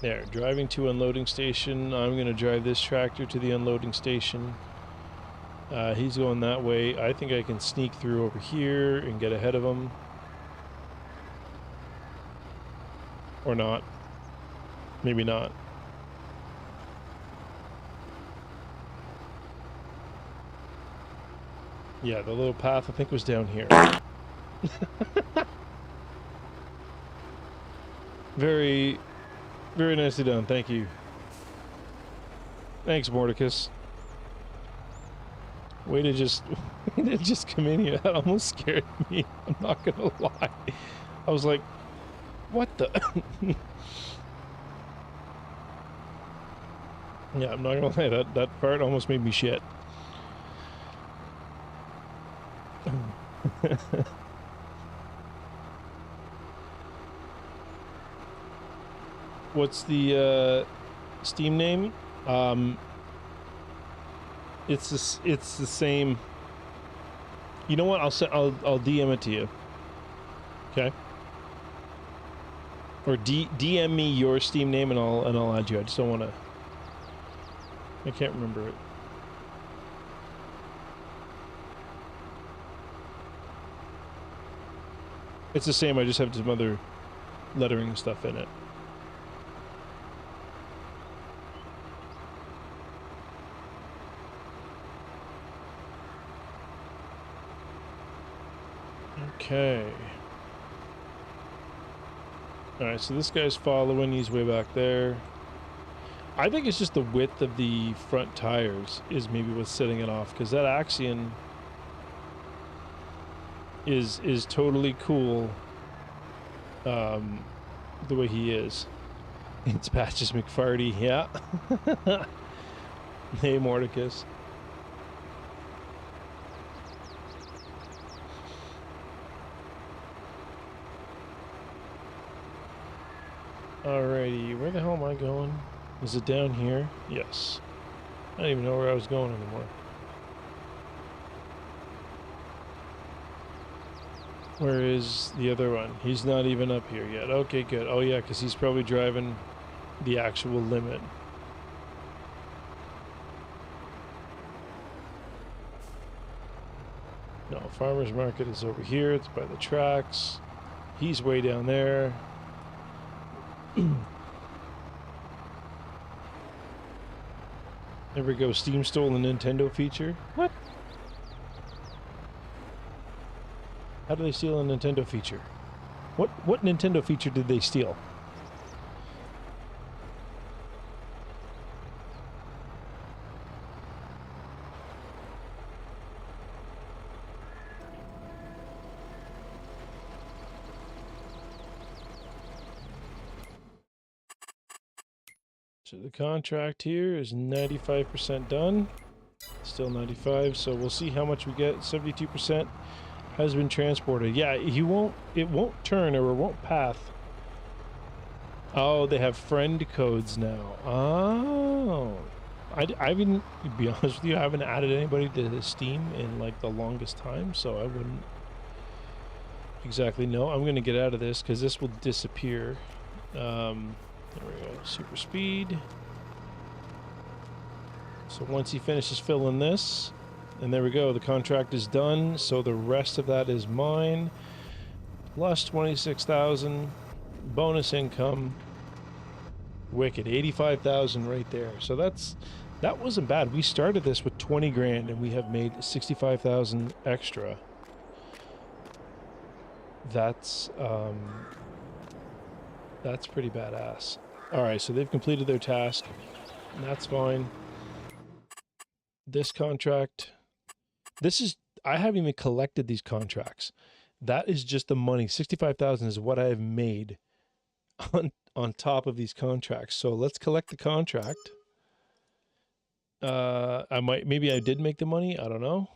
There, driving to unloading station. I'm going to drive this tractor to the unloading station. He's going that way. I think I can sneak through over here and get ahead of him. Or not. Maybe not. Yeah, the little path I think was down here. Very, very nicely done. Thank you. Thanks, Mordicus. Way to just come in here. That almost scared me. I'm not gonna lie. I was like, what the? Yeah, I'm not gonna lie. That part almost made me shit. What's the Steam name? It's the same. You know what? I'll DM it to you. Okay. Or DM me your Steam name and I'll add you. I just don't want to. I can't remember it. It's the same. I just have some other lettering and stuff in it. Okay. Alright, so this guy's following. He's way back there. I think it's just the width of the front tires is maybe what's setting it off, because that Axion is totally cool the way he is. It's Patches McFarty, yeah. Hey, Mordicus. Alrighty, where the hell am I going? Is it down here? Yes. I don't even know where I was going anymore. Where is the other one? He's not even up here yet. Okay, good. Oh yeah, because he's probably driving the actual limit. No, farmer's market is over here. It's by the tracks. He's way down there. There we go. Steam stole a Nintendo feature. What? How do they steal a Nintendo feature? What Nintendo feature did they steal? So the contract here is 95% done. Still 95, so we'll see how much we get. 72% has been transported. Yeah, it won't turn, or it won't path. Oh, they have friend codes now. Oh. I haven't, to be honest with you, I haven't added anybody to Steam in like the longest time, so I wouldn't exactly know. I'm going to get out of this because this will disappear. There we go. Super speed. So once he finishes filling this, and there we go, the contract is done. So the rest of that is mine. Plus 26,000 bonus income. Wicked. 85,000 right there. So that wasn't bad. We started this with 20 grand and we have made 65,000 extra. That's pretty badass. All right, so they've completed their task. And that's fine. This contract, I haven't even collected these contracts. That is just the money. 65,000 is what I have made on top of these contracts. So let's collect the contract. Maybe I did make the money. I don't know.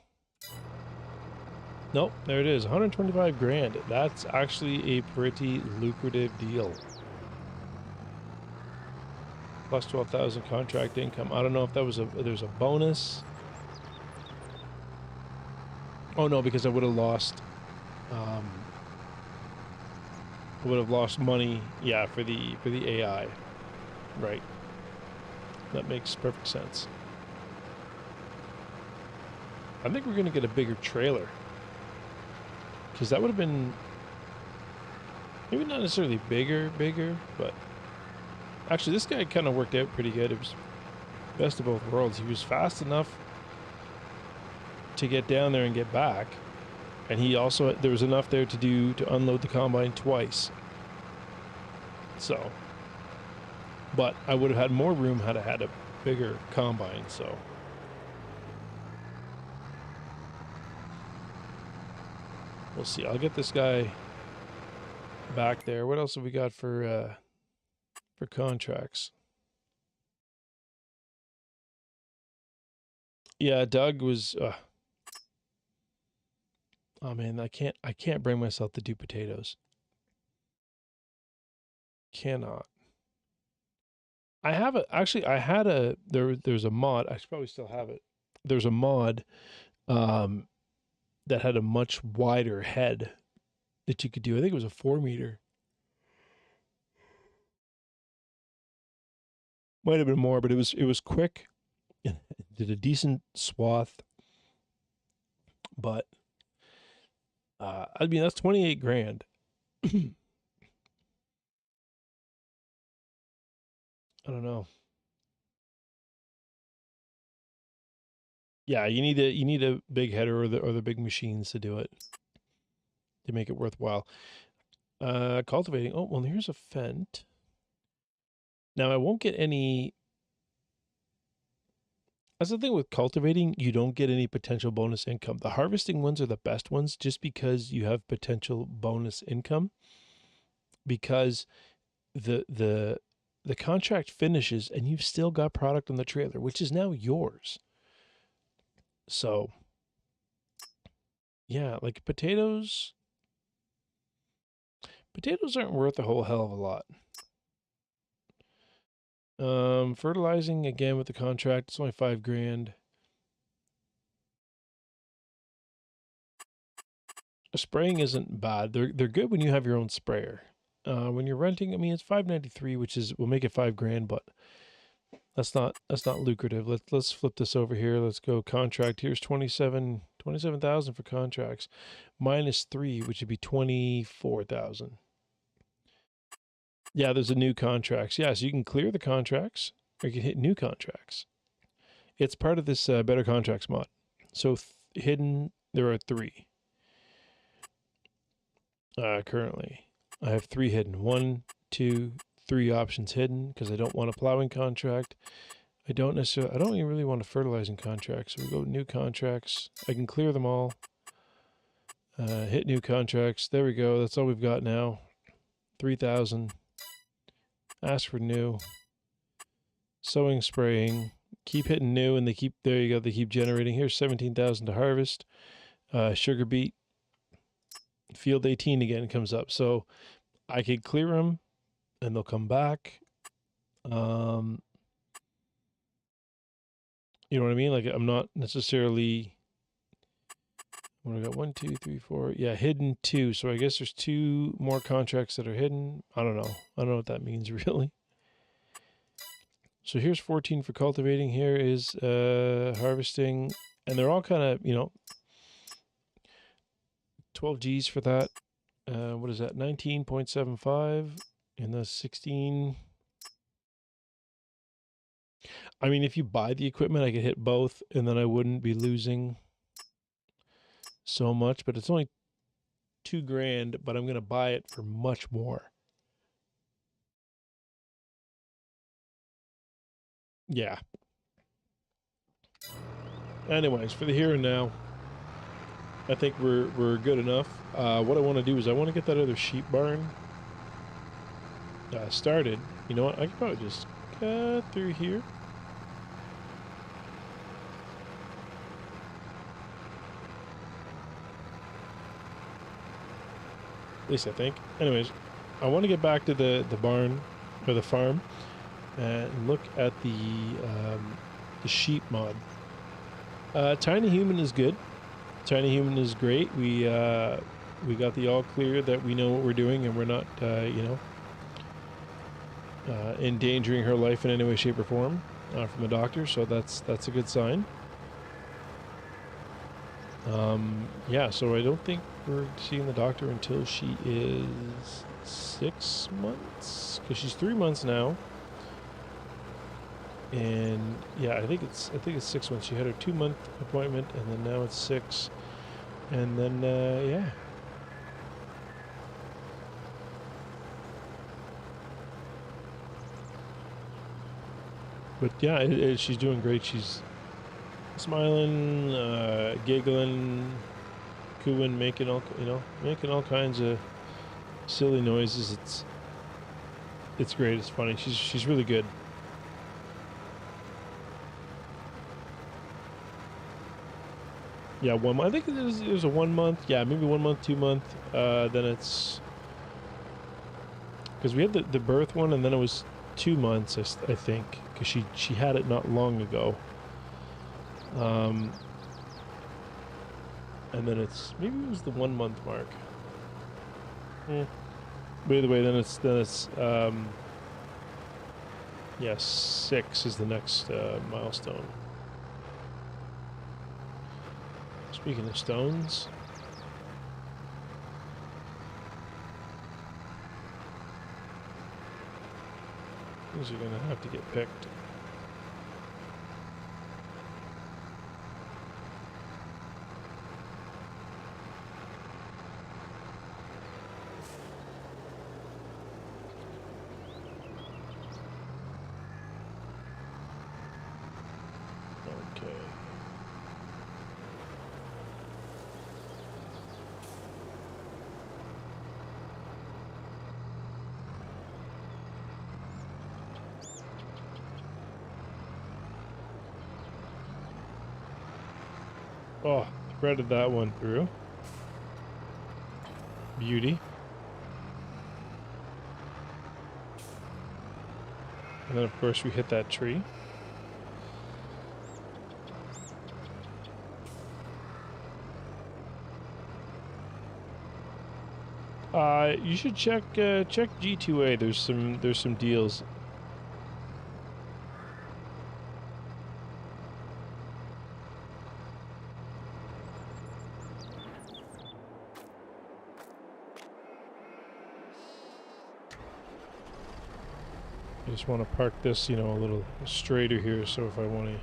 Nope, there it is, 125 grand. That's actually a pretty lucrative deal. Plus 12,000 contract income. I don't know if that was there's a bonus. Oh no, because I would have lost, I would have lost money, yeah, for the AI. Right. That makes perfect sense. I think we're gonna get a bigger trailer. Because that would have been maybe not necessarily bigger, but actually this guy kind of worked out pretty good. It was best of both worlds. He was fast enough to get down there and get back, and he also, there was enough there to unload the combine twice. So, but I would have had more room had I had a bigger combine. So we'll see. I'll get this guy back there. What else have we got for contracts? Yeah, Doug was. Oh man, I can't bring myself to do potatoes. Cannot. I have I had there's a mod. I should probably still have it. There's a mod that had a much wider head that you could do. I think it was a 4 meter. Might have been more, but it was quick. Did a decent swath. But I mean, that's 28 grand. I don't know. Yeah, you need a big header or the big machines to do it, to make it worthwhile. Cultivating. Oh, well, here's a Fendt. Now I won't get any. That's the thing with cultivating, you don't get any potential bonus income. The harvesting ones are the best ones just because you have potential bonus income, because the contract finishes and you've still got product on the trailer, which is now yours. So yeah, like potatoes aren't worth a whole hell of a lot. Fertilizing again with the contract, it's only 5 grand. Spraying isn't bad. They're good when you have your own sprayer. When you're renting, I mean, it's $593, which is, we'll make it 5 grand, but that's not lucrative. Let's flip this over here. Let's go contract. Here's 27,000 for contracts, -3, which would be 24,000. Yeah, there's a new contracts. Yeah, so you can clear the contracts or you can hit new contracts. It's part of this Better Contracts mod. So hidden, there are 3 currently. I have 3 hidden. 1, 2, 3 options hidden because I don't want a plowing contract. I don't even really want a fertilizing contract. So we go new contracts. I can clear them all. Hit new contracts. There we go. That's all we've got now. 3,000. Ask for new. Sowing, spraying. Keep hitting new, and there you go. They keep generating. Here's 17,000 to harvest. Sugar beet. Field 18 again comes up. So I could clear them and they'll come back. You know what I mean? Like, I'm not necessarily, what I got, 1, 2, 3, 4. Yeah, hidden 2. So I guess there's 2 more contracts that are hidden. I don't know. I don't know what that means really. So here's 14 for cultivating. Here is harvesting. And they're all kind of, 12 G's for that. What is that? 19.75 and the 16. I mean, if you buy the equipment, I could hit both and then I wouldn't be losing so much, but it's only 2 grand, but I'm going to buy it for much more. Yeah. Anyways, for the here and now, I think we're good enough. What I want to do is I want to get that other sheep barn started. You know what? I could probably just cut through here. At least I think. Anyways, I want to get back to the barn or the farm and look at the sheep mod. Tiny Human is good. Tiny Human is great. We got the all clear that we know what we're doing and we're not endangering her life in any way, shape, or form from the doctor. So that's a good sign. Yeah. So I don't think we're seeing the doctor until she is 6 months, because she's 3 months now. And yeah, I think it's 6 months. She had her 2-month appointment, and then now it's 6, and then yeah. But yeah, she's doing great. She's smiling, giggling, cooing, making all kinds of silly noises. It's great. It's funny. She's really good. Yeah, 1 month. I think it was a 1 month. Yeah, maybe 1 month, 2 month. Then it's because we had the birth one, and then it was 2 months. I think because she had it not long ago. And then it's maybe it was the 1 month mark. But either way, then it's yeah, 6 is the next milestone. Speaking of stones, these are gonna have to get picked. Okay. Oh, threaded that one through. Beauty. And then of course we hit that tree. You should check G2A. There's some deals. I just want to park this, a little straighter here, so if I want to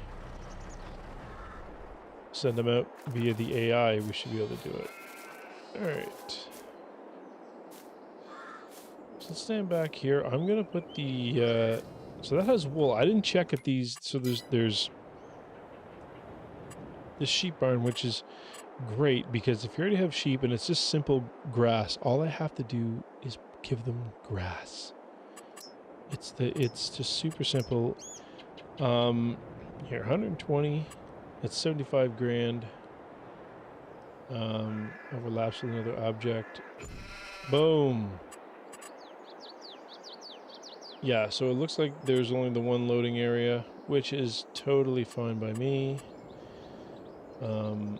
send them out via the AI, we should be able to do it. Alright. So let's stand back here. I'm going to put the... so that has wool. I didn't check if these... So there's the sheep barn, which is great, because if you already have sheep and it's just simple grass, all I have to do is give them grass. It's just super simple. Here, 120. That's 75 grand. Overlaps with another object. Boom. Yeah, so it looks like there's only the one loading area, which is totally fine by me. We're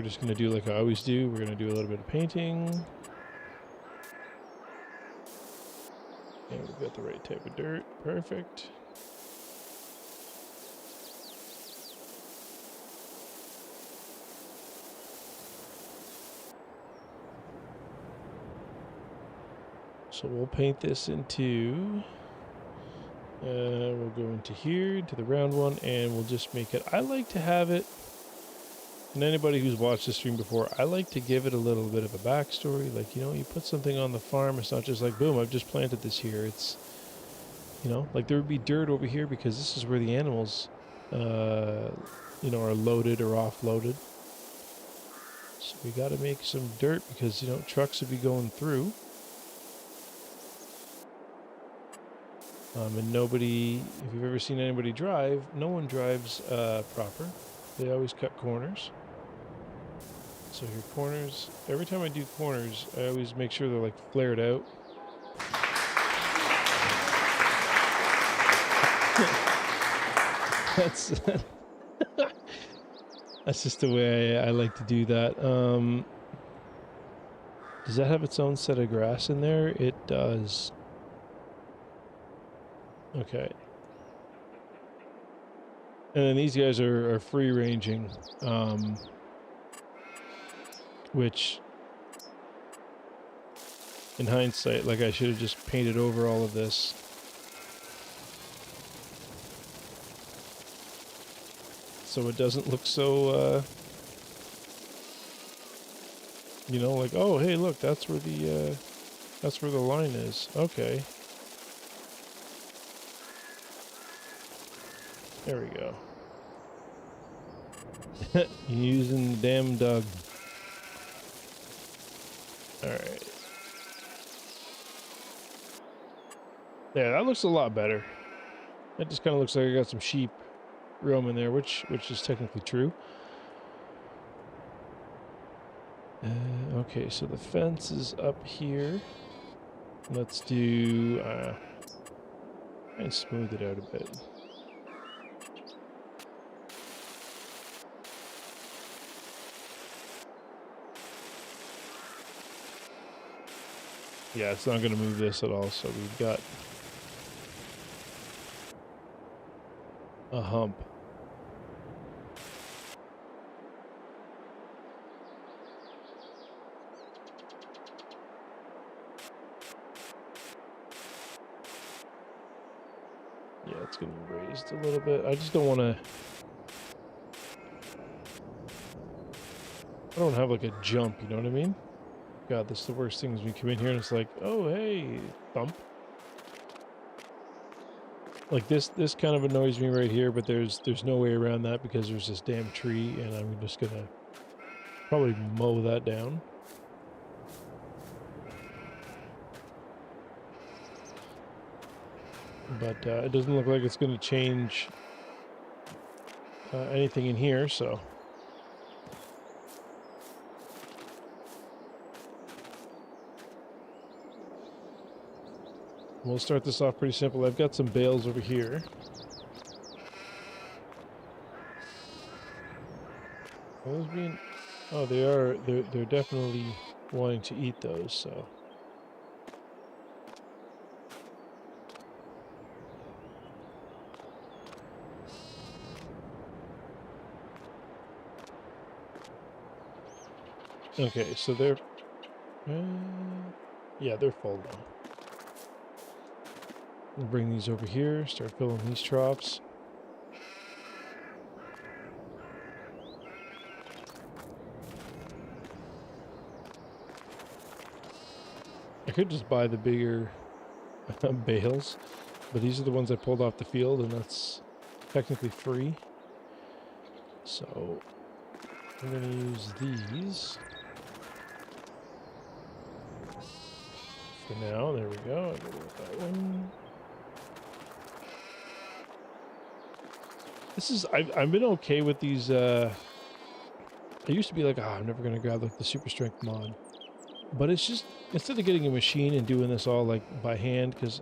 just going to do like I always do. We're going to do a little bit of painting. And we've got the right type of dirt. Perfect. So we'll paint this into... we'll go into here, into the round one, and we'll just make it... I like to have it... And anybody who's watched the stream before, I like to give it a little bit of a backstory. Like, you put something on the farm, it's not just like, boom, I've just planted this here. It's, like there would be dirt over here because this is where the animals, are loaded or offloaded. So we got to make some dirt because, trucks would be going through. And nobody, if you've ever seen anybody drive, no one drives proper. They always cut corners. So here, corners. Every time I do corners, I always make sure they're like flared out. That's that's just the way I like to do that. Does that have its own set of grass in there? It does. Okay. And then these guys are free ranging, which in hindsight, like I should have just painted over all of this. So it doesn't look so, you know, like, oh, hey, look, that's where the line is. Okay. There we go. Using the damn Doug. Alright. Yeah, that looks a lot better. It just kind of looks like I got some sheep roaming there, which is technically true. Okay, so the fence is up here. Let's do... try and smooth it out a bit. Yeah, it's not going to move this at all, so we've got a hump. Yeah, it's going to be raised a little bit. I just don't want to... I don't have like a jump, you know what I mean? God, this is the worst thing is when you come in here and it's like, oh, hey, thump. Like this kind of annoys me right here, but there's no way around that because there's this damn tree, and I'm just gonna probably mow that down. But it doesn't look like it's gonna change anything in here, so. We'll start this off pretty simple. I've got some bales over here. Are those being... Oh, they are. They're definitely wanting to eat those, so. Okay, so they're... yeah, they're full now. We'll bring these over here, start filling these troughs. I could just buy the bigger bales, but these are the ones I pulled off the field, and that's technically free. So I'm going to use these for now. There we go. I'll go with that one. This is, I've been okay with these. I used to be like, I'm never going to grab like the super strength mod. But it's just, instead of getting a machine and doing this all like by hand, because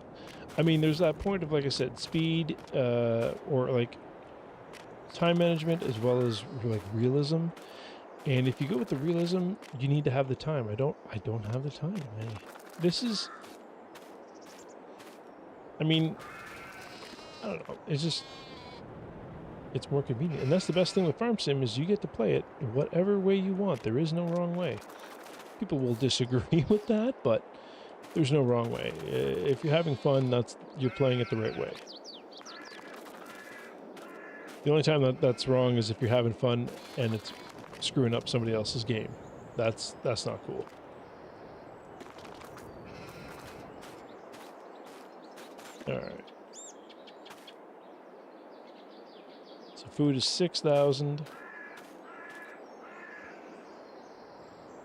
I mean, there's that point of, like I said, speed or like time management as well as like realism. And if you go with the realism, you need to have the time. I don't have the time. This is, I mean, I don't know. It's just, it's more convenient. And that's the best thing with Farm Sim is you get to play it whatever way you want. There is no wrong way. People will disagree with that, but there's no wrong way. If you're having fun, you're playing it the right way. The only time that's wrong is if you're having fun and it's screwing up somebody else's game. That's not cool. All right. So food is 6,000.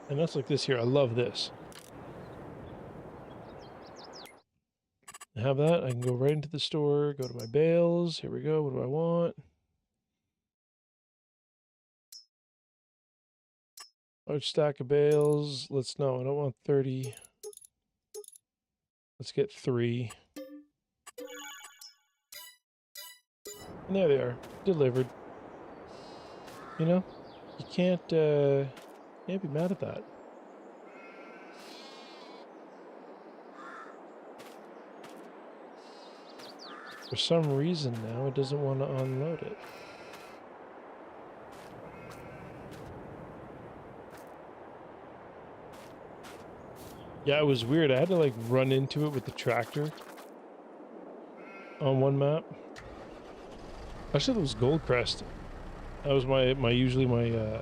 And that's like this here. I love this. I have that. I can go right into the store, go to my bales. Here we go. What do I want? Large stack of bales. Let's no, I don't want 30. Let's get 3. And there they are. Delivered. You know? You can't be mad at that. For some reason now it doesn't want to unload it. Yeah, it was weird. I had to like run into it with the tractor on one map. Actually, that was Goldcrest. That was my usually my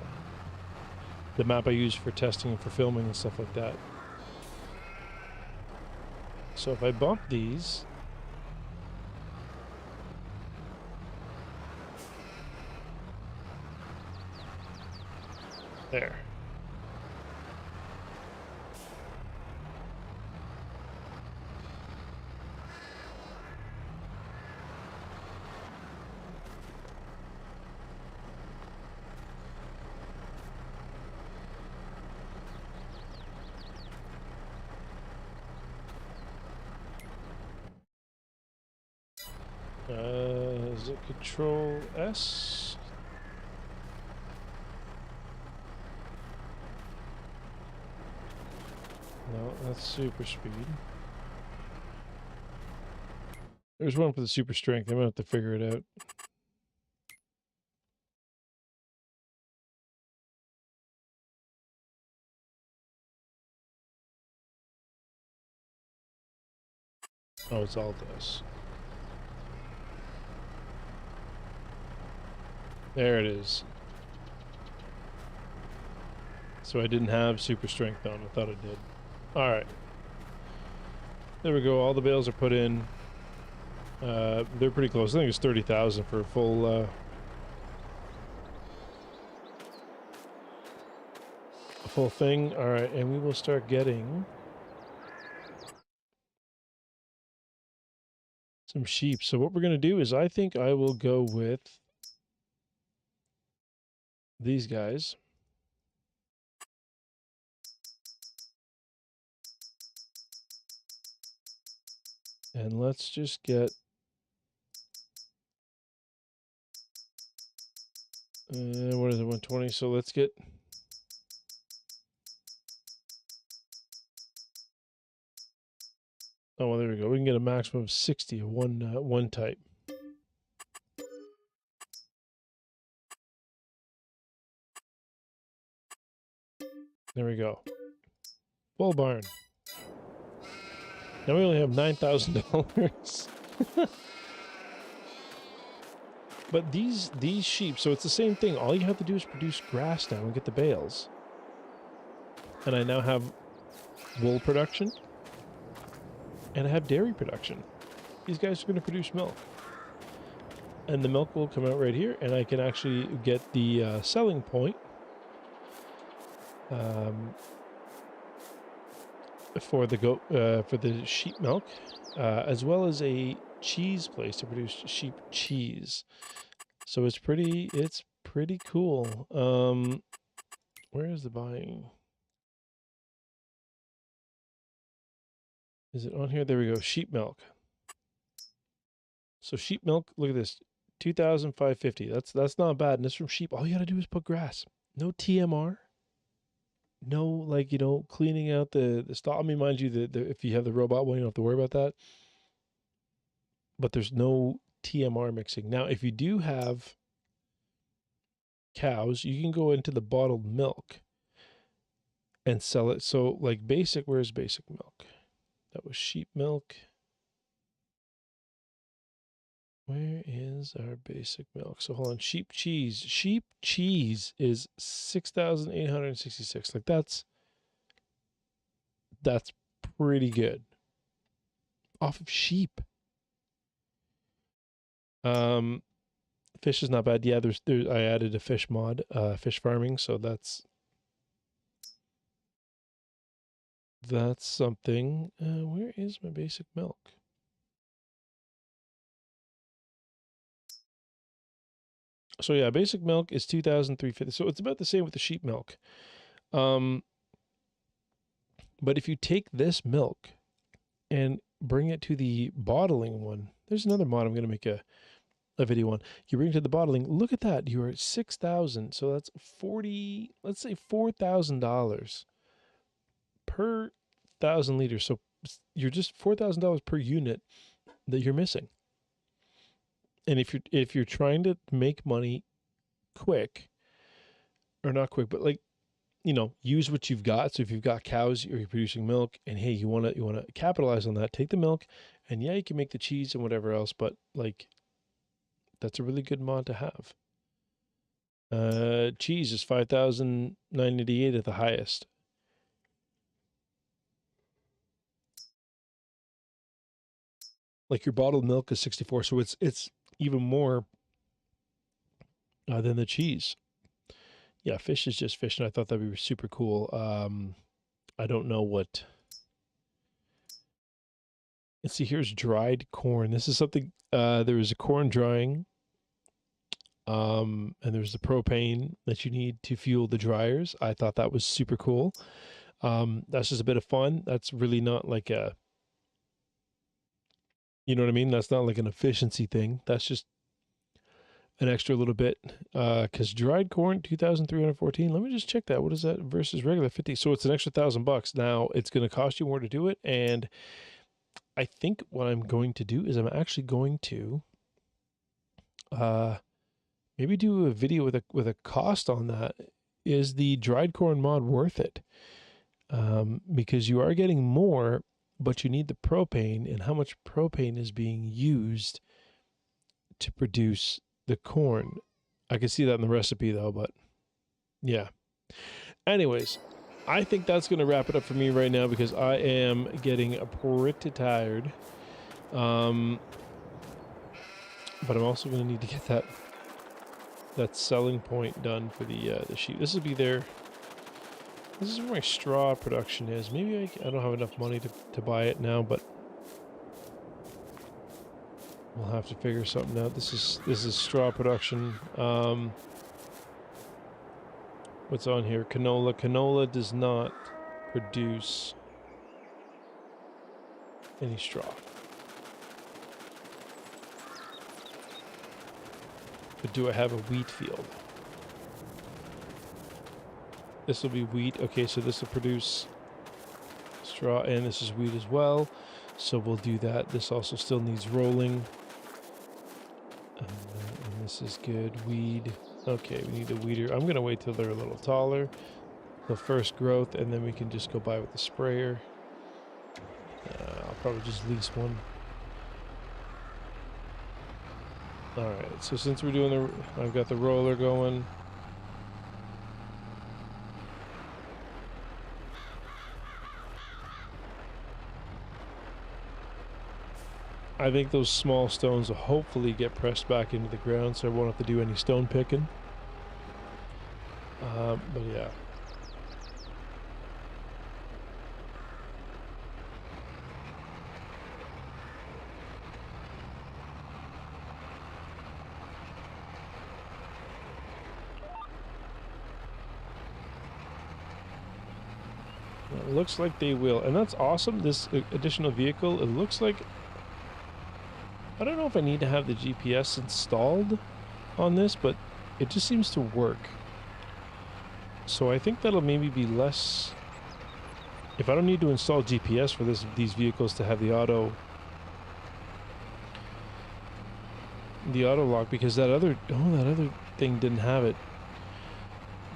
the map I use for testing and for filming and stuff like that. So if I bump these, there. Is it Control S? No, that's super speed. There's one for the super strength. I'm gonna have to figure it out. Oh, it's all this. There it is. So I didn't have super strength on. I thought it did. All right. There we go. All the bales are put in. They're pretty close. I think it's 30,000 for a full thing. All right, and we will start getting some sheep. So what we're gonna do is, I think I will go with these guys. And let's just get what is it, 120? So let's get oh well, there we go. We can get a maximum of 60 of one type. There we go. Full barn. Now we only have $9,000. But these sheep, so it's the same thing. All you have to do is produce grass now and get the bales. And I now have wool production. And I have dairy production. These guys are going to produce milk. And the milk will come out right here, and I can actually get the selling point for the sheep milk, as well as a cheese place to produce sheep cheese. So it's pretty cool. Where is the buying? Is it on here? There we go. Sheep milk. So sheep milk, look at this, 2,550. That's not bad. And it's from sheep. All you gotta do is put grass. No TMR. No, like, cleaning out the stall. I mean, mind you, if you have the robot one, you don't have to worry about that. But there's no TMR mixing. Now, if you do have cows, you can go into the bottled milk and sell it. So, like basic, where's basic milk? That was sheep milk. Where is our basic milk? So hold on, sheep cheese. Sheep cheese is 6,866. Like that's pretty good. Off of sheep. Fish is not bad. Yeah, there's I added a fish mod, fish farming, so that's something. Where is my basic milk? So yeah, basic milk is 2,350. So it's about the same with the sheep milk. But if you take this milk and bring it to the bottling one, there's another mod I'm going to make a video on. You bring it to the bottling, look at that. You're at 6,000. So that's 40, let's say $4,000 per 1,000 liters. So you're just $4,000 per unit that you're missing. And if you're trying to make money quick, or not quick, but like, you know, use what you've got. So if you've got cows or you're producing milk, and hey, you want to capitalize on that, take the milk, and yeah, you can make the cheese and whatever else. But like, that's a really good mod to have. Cheese is 5,988 at the highest. Like your bottled milk is 64, so it's even more than the cheese. Yeah, fish is just fish, and I thought that'd be super cool. I don't know what. Let's see. Here's dried corn. This is something. There was a corn drying. And there's the propane that you need to fuel the dryers. I thought that was super cool. That's just a bit of fun. That's really not like a, you know what I mean? That's not like an efficiency thing. That's just an extra little bit. Because dried corn, 2,314. Let me just check that. What is that versus regular 50? So it's an extra $1,000. Now it's going to cost you more to do it. And I think what I'm going to do is I'm actually going to, maybe do a video with a cost on that. Is the dried corn mod worth it? Because you are getting more, but you need the propane, and how much propane is being used to produce the corn. I can see that in the recipe though, but yeah. Anyways, I think that's going to wrap it up for me right now because I am getting pretty tired. But I'm also going to need to get that selling point done for the sheep. This will be there. This is where my straw production is. Maybe I don't have enough money to buy it now, but we'll have to figure something out. This is straw production. What's on here? Canola. Canola does not produce any straw. But do I have a wheat field? This will be wheat. Okay, so this will produce straw, and this is wheat as well. So we'll do that. This also still needs rolling. And this is good. Weed. Okay, we need a weeder. I'm going to wait till they're a little taller. The first growth, and then we can just go by with the sprayer. I'll probably just lease one. Alright, so since we're doing I've got the roller going. I think those small stones will hopefully get pressed back into the ground, so I won't have to do any stone picking. But yeah. It looks like they will, and that's awesome. This additional vehicle, it looks like, I don't know if I need to have the GPS installed on this, but it just seems to work. So I think that'll maybe be less, if I don't need to install GPS for these vehicles to have the auto lock, because that other thing didn't have it.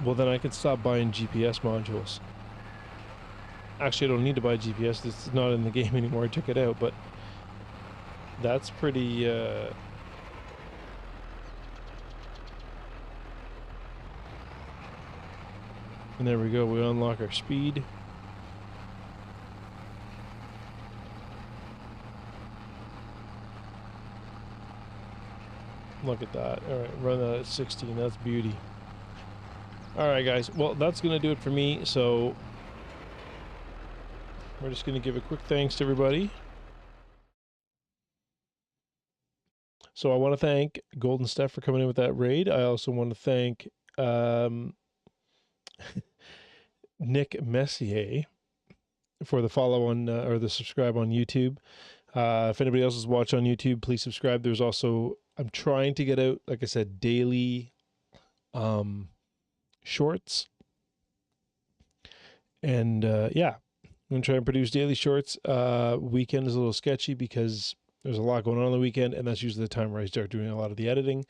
Well, then I can stop buying GPS modules. Actually, I don't need to buy GPS. It's not in the game anymore. I took it out, but that's pretty and there we go. We unlock our speed. Look at that. All right, run that at 16. That's beauty. All right, guys. Well, that's going to do it for me. So we're just going to give a quick thanks to everybody. So I want to thank Golden Steph for coming in with that raid. I also want to thank Nick Messier for the follow on or the subscribe on YouTube. If anybody else is watching on YouTube, please subscribe. There's also, I'm trying to get out, like I said, daily shorts. And yeah, I'm going to try and produce daily shorts. Weekend is a little sketchy because there's a lot going on the weekend, and that's usually the time where I start doing a lot of the editing.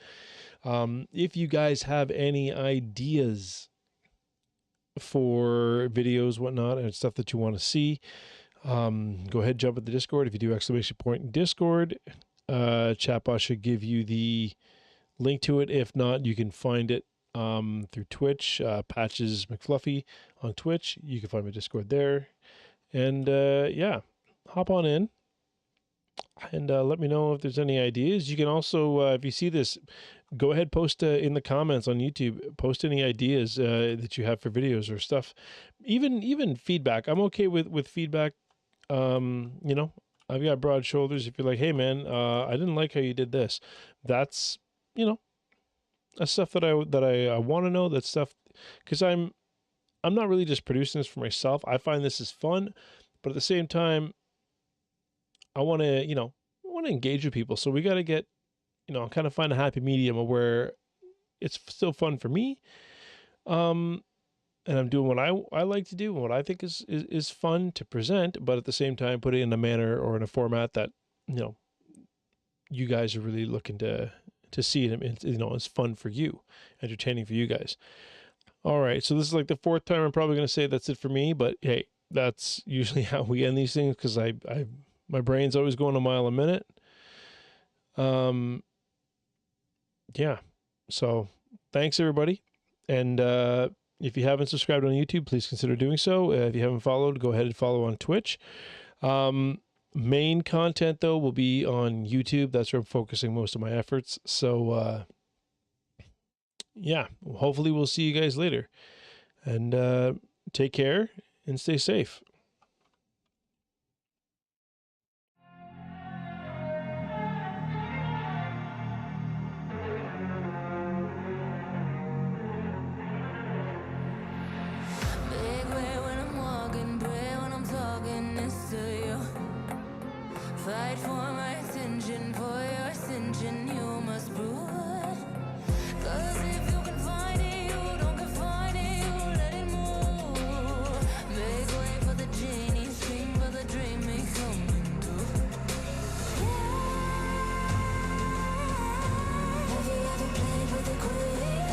If you guys have any ideas for videos, whatnot, and stuff that you want to see, go ahead, jump at the Discord. If you do !in Discord, Chatbot should give you the link to it. If not, you can find it through Twitch, Patches McFluffy on Twitch. You can find my Discord there. And yeah, hop on in and let me know if there's any ideas. You can also, if you see this, go ahead, post in the comments on YouTube, post any ideas that you have for videos or stuff. Even feedback. I'm okay with feedback. You know, I've got broad shoulders. If you're like, hey man, I didn't like how you did this. That's, you know, that's stuff that I want to know. That's stuff, because I'm not really just producing this for myself. I find this is fun, but at the same time, I want to, you know, engage with people. So we got to get, you know, kind of find a happy medium of where it's still fun for me. And I'm doing what I like to do and what I think is fun to present, but at the same time, put it in a manner or in a format that, you know, you guys are really looking to see it. And, you know, it's fun for you, entertaining for you guys. All right. So this is like the fourth time I'm probably going to say that's it for me, but hey, that's usually how we end these things, because my brain's always going a mile a minute. Yeah. So thanks everybody. And, if you haven't subscribed on YouTube, please consider doing so. If you haven't followed, go ahead and follow on Twitch. Main content though will be on YouTube. That's where I'm focusing most of my efforts. So, yeah, hopefully we'll see you guys later, and take care and stay safe. Fight for my attention, for your ascension, you must prove. Cause if you can find it, you don't confine it, you let it move. Make way for the genie, scream for the dream, may come true. Have you ever played with a queen?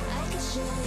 I can show you.